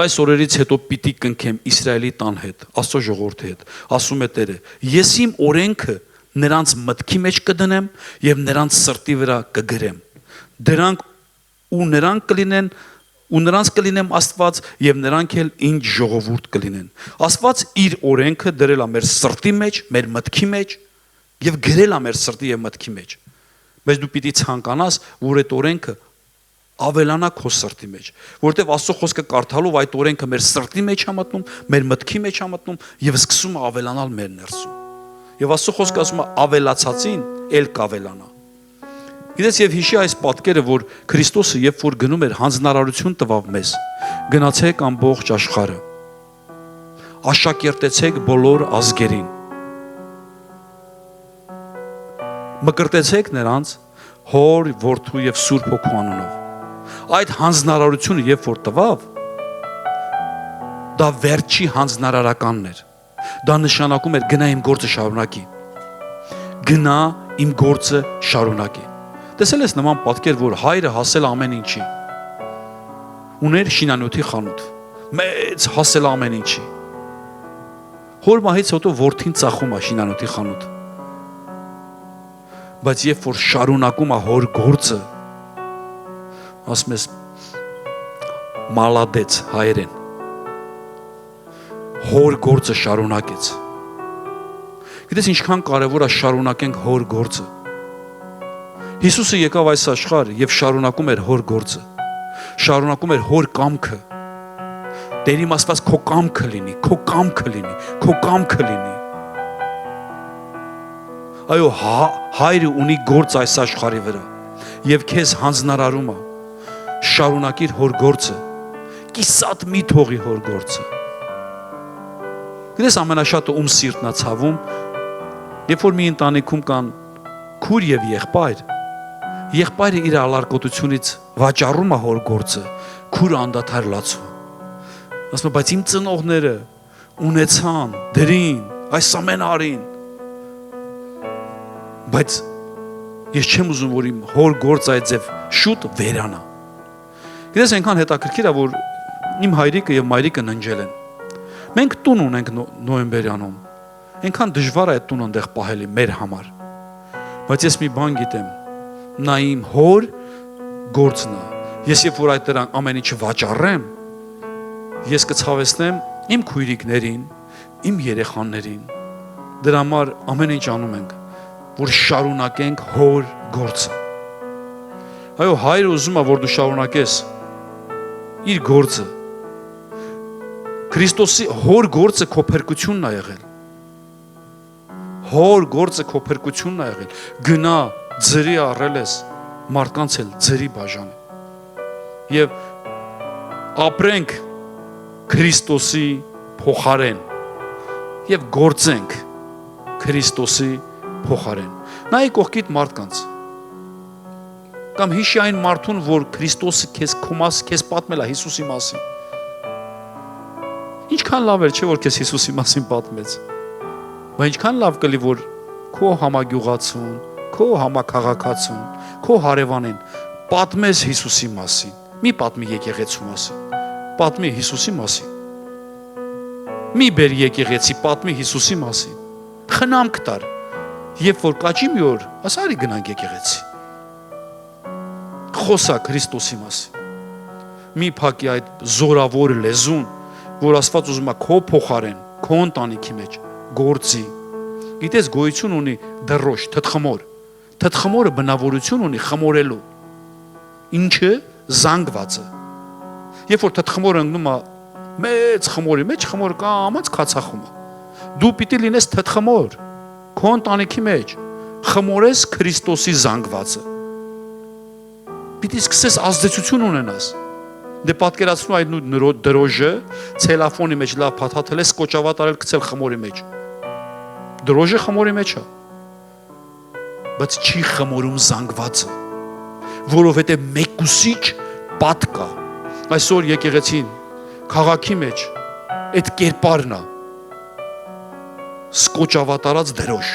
այս օրերից հետո պիտի կնքեմ Իսրայելի տան հետ, Աստծո ժողովրդի հետ, ասում է Տերը, ես իմ օրենքը նրանց մտքի մեջ կդնեմ և նրանց սրտի վրա կգրեմ, դրանք ու նրանց կլինեմ Աստված և նրանք էլ ինձ ժողովուրդ կլինեն։ Աստված իր օրենքը դրել է մեր սրտի մեջ, մեր մտքի մեջ և գրել է մեր սրտի և մտքի մեջ։ Բայց դու պիտի ցանկանաս, որ այդ օրենքը ավելանա քո սրտի մեջ, որովհետև Աստծո խոսքը կարդալով այդ օրենքը մեր սրտի մեջ է մտնում, մեր մտքի մեջ է մտնում և սկսում է ավելանալ մեր ներսում։ Եվ Աստծո խոսքը ասում է ավելացածին էլ կավելանա։ Գիտես, եւ հիշի այս պատկերը, որ Քրիստոսը երբ որ գնում էր հանձնարարություն տվավ մեզ, գնացեք ամբողջ աշխարհը, աշակերտեցեք բոլոր ազգերին, մկրտեցեք նրանց Հոր, Որդու եւ Սուրբ Հոգու անունով։ Այդ հանձնարարությունը երբ որ տվավ, դա վերջի հանձնարարականն էր։ Դա նշանակում էր գնա իմ գործը շարունակի։ Գնա իմ գործը շարունակի։ Տեսել ես նման պատկեր, որ հայրը հասել ամեն ինչի։ Ուներ շինանյութի խանութ, մեծ հասել ամեն ինչի։ Հոր մահից հետո որդին ծախում է շինանոթի խանութ։ Բայց երբ որ շարունակում է հոր գործը, ասում ես մալադեց հայերեն, հոր գործը շարունակեց։ Գիտես ինչքան կարևոր է շարունակենք հոր գործը։ Հիսուսը եկավ այս աշխարհ եւ շարունակում էր հոր գործը, շարունակում էր հոր կամքը։ Տերիմ ասված քո կամքը լինի, քո կամքը լինի, քո կամքը լինի։ Այո, հայրը ունի գործ այս աշխարհի վրա եւ քեզ հանձնարարում է շարունակիր հոր գործը, կիսատ մի թողի հոր գործը։ Գիտես ամենաշատը ում սիրտն է ցավում, երբ որ մի ընտանիքում կան քուր եւ եղբայր, եղբայրը իր ալարկոտությունից վաճառում է հոր գործը, քուրը անդադար լացում։ Ասում է, բայց իմ ծնողները ունեցան, դրին, այս ամեն արին։ Բայց ես չեմ ուզում, որ իմ հոր գործը այդ ձև շուտ վերանա։ Գիտես այնքան հետաքրքիր է, որ իմ հայրիկը եւ մայրիկը ննջել են։ Մենք տուն ունենք նոյեմբերյանում։ Այնքան դժվար է այդ տունը այնտեղ պահել մեր համար։ Բայց ես մի բան գիտեմ, նա իմ հոր գործն է։ Ես երբ որ այդ դրան ամեն ինչը վաճառեմ, ես կցավեցնեմ իմ քույրիկներին, իմ երեխաներին։ Դրա համար ամեն ինչ անում ենք, որ շարունակենք հոր գործը։ Այո, հայրը ուզում է, որ դու շարունակես իր գործը։ Քրիստոսի հոր գործը քո փրկությունն է եղել։ Հոր գործը քո փրկությունն է եղել։ Գնա, ձրի առել ես, մարդկանց էլ ձրի բաժան։ Եվ ապրենք Քրիստոսի փոխարեն եւ գործենք Քրիստոսի փոխարեն։ Նայ կողքիդ մարդկանց։ Կամ հիշի այն մարդուն, որ Քրիստոսը քեզ պատմել է Հիսուսի մասին։ Ինչքան լավ էր, չէ՞ որ քեզ Հիսուսի մասին պատմեց։ Բայց ինչքան լավ կլի, որ քո համագյուղացուն, քո համաքաղաքացուն, քո հարևանին պատմես Հիսուսի մասին։ Մի պատմի եկեղեցու մասին, պատմի Հիսուսի մասին։ Մի բեր եկեղեցի, պատմի Հիսուսի մասին։ Խնամք տար։ Երբ որ կաճի մի օր, ասա արի գնանք եկեղեցի։ Խոսա Քրիստոսի մասին։ Մի փակի այդ զորավոր լեզուն, որ Աստված ուզում է քո փոխարեն, քո ընտանիքի մեջ գործի։ Գիտես գոյություն ունի դրոշ, թթխմոր։ Թթխմորը բնավորություն ունի խմորելու։ Ինչը զանգվածը։ Երբ որ թթխմորը ընկնում է մեծ խմորի մեջ, խմորը կամաց քացախում է։ Դու պիտի լինես թթխմոր, քո ընտանիքի մեջ խմորես Քրիստոսի զանգվածը։ Պիտի սկսես ազդեցություն ունենաս։ Դե պատկերացնու այդ դրոժը ցելոֆոնի մեջ լավ փաթաթել է, սկոճավատ արել գցել խմորի մեջ։ Դրոժը խմորի մեջ է։ Բայց չի խմորում զանգվածը, որովհետև մեկուսիչ պատ կա։ Այսօր եկեղեցին քաղաքի մեջ այդ կերպարն է։ Սկոճավատարած դրոժ։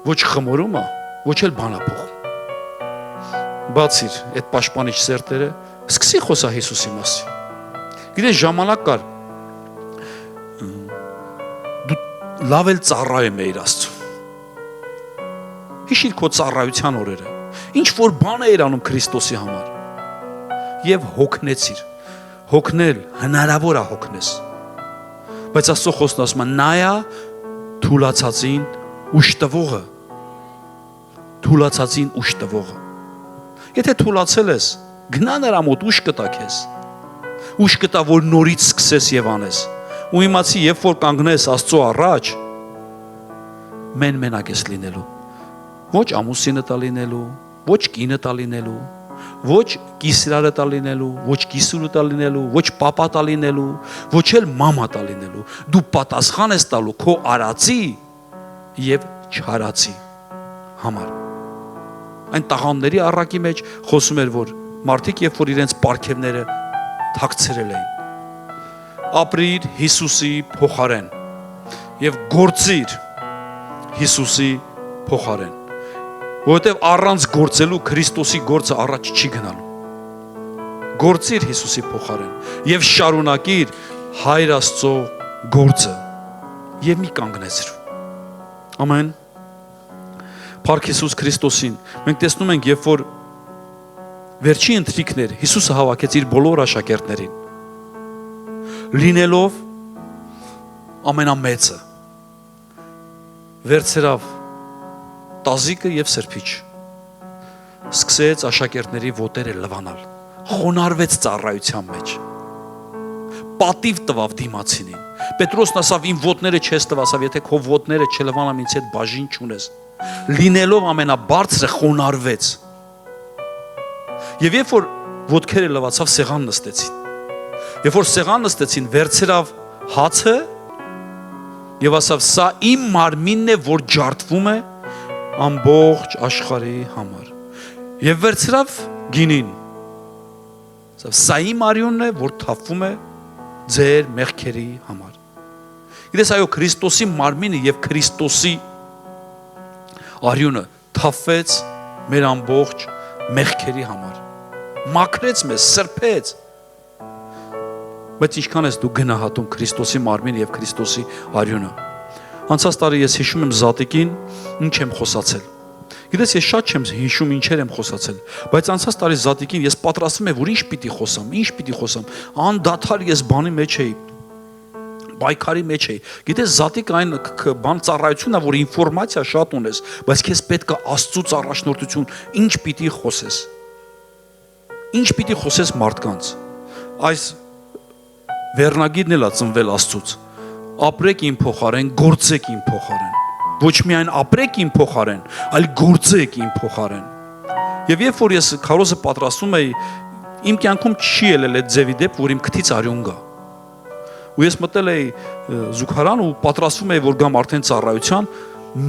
Ոչ խմորում է, ոչ էլ բանափոխ։ Բացիր այդ պաշտպանիչ սերտերը, սկսի խոսա Հիսուսի մասին։ Գիտես ժամանակ կար, դու լավ էլ ծառայում էիր Աստծուն։ Հիշիր քո ծառայության օրերը, ինչ որ բան էիր անում Քրիստոսի համար։ Եվ հոգնեցիր։ Հոգնել հնարավոր է հոգնես։ Բայց Աստծո խոսքն ասում է՝ նայա թուլացածին ուշ տվողը։ Թուլացածին ուշ տվողը։ Եթե թուլացել ես, գնա նրա մոտ ուշ կտա քեզ։ Ուշ կտա, որ նորից սկսես եւ անես։ Ու իմացի, երբ որ կանգնես Աստծո առաջ, մենակ ես լինելու։ Ոչ ամուսինը տա լինելու, ոչ կինը տա լինելու, ոչ կիսրարը տա լինելու, ոչ կիսուրը տա լինելու, ոչ պապա տա լինելու, ոչ էլ մամա տա լինելու։ Դու պատասխան ես տալու քո արածի եւ չարածի համար։ Այն տաղանների առակի մեջ խոսում էր, որ մարդիկ երբ որ իրենց պարգևները թաքցրել էին։ Ապրիր Հիսուսի փոխարեն եւ գործիր Հիսուսի փոխարեն։ Որովհետեւ առանց գործելու Քրիստոսի գործը առաջ չի գնալու։ Գործիր Հիսուսի փոխարեն եւ շարունակիր Հայր Աստծո գործը։ եւ մի կանգնեցրու։ Ամեն։ Փառք Հիսուս Քրիստոսին։ Մենք տեսնում ենք, երբ որ վերջի ընթրիքներ Հիսուսը հավաքեց իր բոլոր աշակերտներին, լինելով ամենամեծը, վերցրավ տազիկը եւ սրբիչ, սկսեց աշակերտների ոտերը լվանալ, խոնարհվեց ծառայության մեջ, պատիվ տվավ դիմացինին։ Պետրոսն ասավ, իմ ոտները չես տվա, ասավ, եթե քո ոտները չլվանամ, ինձ հետ բաժին չունես։ Լինելով ամենաբարձրը խոնարհվեց։ Եվ երբ որ ոտքերը լվացավ, սեղան նստեցին։ Երբ որ սեղան նստեցին, վերցրավ հացը եւ ասավ, սա իմ մարմինն է, որ ջարդվում է ամբողջ աշխարհի համար։ Եվ վերցրավ գինին։ Ասավ, սա իմ արյունն է, որ թափվում է ձեր մեղքերի համար։ Գիտես, այո, Քրիստոսի մարմինը եւ Քրիստոսի արյունը թափվեց մեր ամբողջ մեղքերի համար։ Մաքրեց մեզ, սրբեց։ Բայց ինչքան ես դու գնահատում Քրիստոսի մարմինը եւ Քրիստոսի արյունը։ Անցած տարի ես հիշում եմ Զատիկին, ինչ եմ խոսացել։ Գիտես, ես շատ չեմ հիշում ինչեր եմ խոսացել, բայց անցած տարի Զատիկին ես պատրաստվում եմ, որ ինչ պիտի խոսամ, անդադար ես բանի մեջ էի, բայկարի մեջ էի։ Գիտես, Զատիկ այն բան ծառայությունն է, որ ինֆորմացիա շատ ունես, բայց քեզ պետք է Աստծուց առաջնորդություն, ինչ պիտի խոսես։ Ինչ պիտի խոսես մարդկանց։ Այս վերնագիրն էլ է ծնվել Աստծուց։ Ապրեք իմ փոխարեն, գործեք իմ փոխարեն։ Ոչ միայն ապրեք իմ փոխարեն, այլ գործեք իմ փոխարեն։ Եվ երբ որ ես քարոզը պատրաստում էի, իմ կյանքում չի ելել այդ ձևի դեպք, որ իմ քթից արյուն գա։ Ու ես մտել էի զուգարան ու պատրաստվում էի, որ գամ արդեն ծառայության,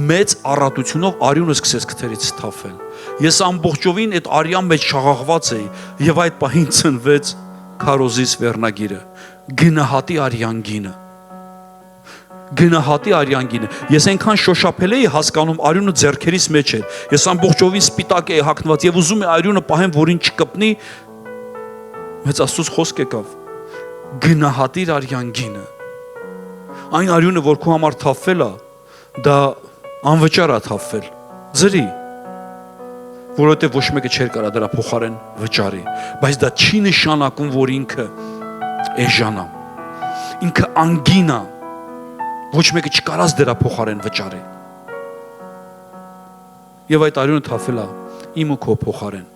մեծ առատությունով արյունը սկսեց քթերից թափվել։ Ես ամբողջովին այդ արյան մեջ շաղաղված էի, եւ այդ պահին ծնվեց քարոզից վերնագիրը՝ գնահատի արյան գինը։ Գնահատի արյան գինը։ Ես այնքան շոշափել էի հասկանում, արյունը ձեռքերիս մեջ էր։ Ես ամբողջովին սպիտակ էի հագնված եւ ուզում էի արյունը պահեմ, որին չկպնի։ Մեծ Աստծոց խոսք եկավ. գնահատիր արյան գինը։ Այն արյունը, որ քո համար թափվել է, դա անվճար է թափվել։ Ձրի։ Որովհետեւ ոչ մեկը չէր կարա դրա փոխարեն վճարի, բայց դա չի նշանակում, որ ինքը էժանա։ Ինքը անգին է։ Ոչ մեկը չկարած դրա փոխարեն վճարի։ Եվ այդ արյունը թափվել է իմ ու քո փոխարեն։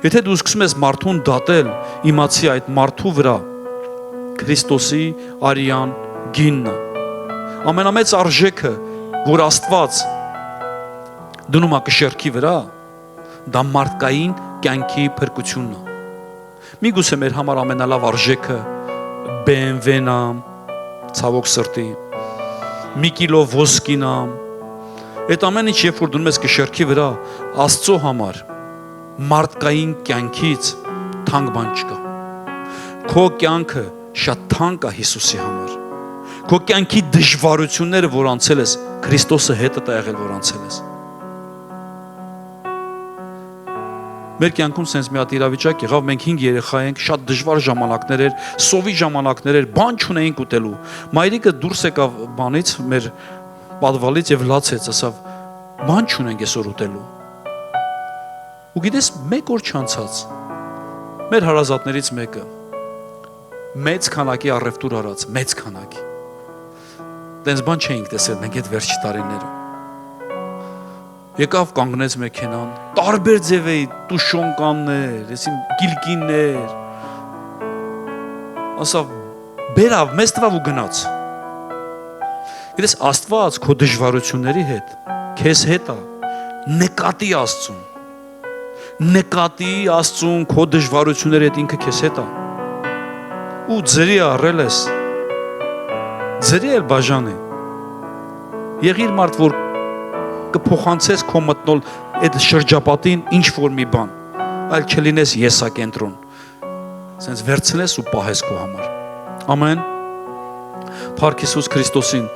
Եթե դու սկսում ես մարդուն դատել, իմացի այդ մարդու վրա Քրիստոսի արյան գինն է։ Ամենամեծ արժեքը, որ Աստված դնում է կշեռքի վրա, դա մարդկային կյանքի փրկությունն է։ Միգուցե մեր համար ամենալավ արժեքը BMW-ն է, ցավոք սրտի, մի կիլո ոսկին է։ Այդ ամեն ինչ, երբ որ դնում ես կշեռքի վրա, Աստծո համար մարդկային կյանքից թանկ բան չկա։ Քո կյանքը շատ թանկ է Հիսուսի համար։ Քո կյանքի դժվարությունները, որ անցել ես, Քրիստոսը հետդ է եղել, որ անցել ես։ Մեր կյանքում sense մի հատ իրավիճակ եղավ, մենք 5 երեխա ենք, շատ դժվար ժամանակներ էր, սովի ժամանակներ էր, բան չունեինք ուտելու։ Մայրիկը դուրս եկավ բանից, մեր պատվալից եւ լացեց, ասավ, բան չունենք այսօր ուտելու։ Ու գիտես, մեկ օր չանցած մեր հարազատներից մեկը մեծ քանակի առևտուր արած, մեծ քանակի։ Դենց բան չէինք տեսել մենք այդ վերջի տարիներում։ Եկավ կանգնեց մեքենան, տարբեր ձևեի տուշոնկաններ, այսին գիլկիններ։ Ասավ, բերավ, մեզ տվավ ու գնաց։ Գիտես, Աստված քո դժվարությունների հետ, քեզ հետ է, նկատի Աստծուն։ Նկատի Աստծուն քո դժվարությունների հետ, ինքը քեզ հետ է։ Ու ձրի առել ես, ձրի էլ բաժանի։ Եղիր մարդ, որ կփոխանցես քո մտնոլ այդ շրջապատին ինչ որ մի բան, այլ չլինես եսակենտրոն, սենց վերցնես ու պահես քո համար։ Ամեն։ Փառք Հիսուս Քրիստոսին։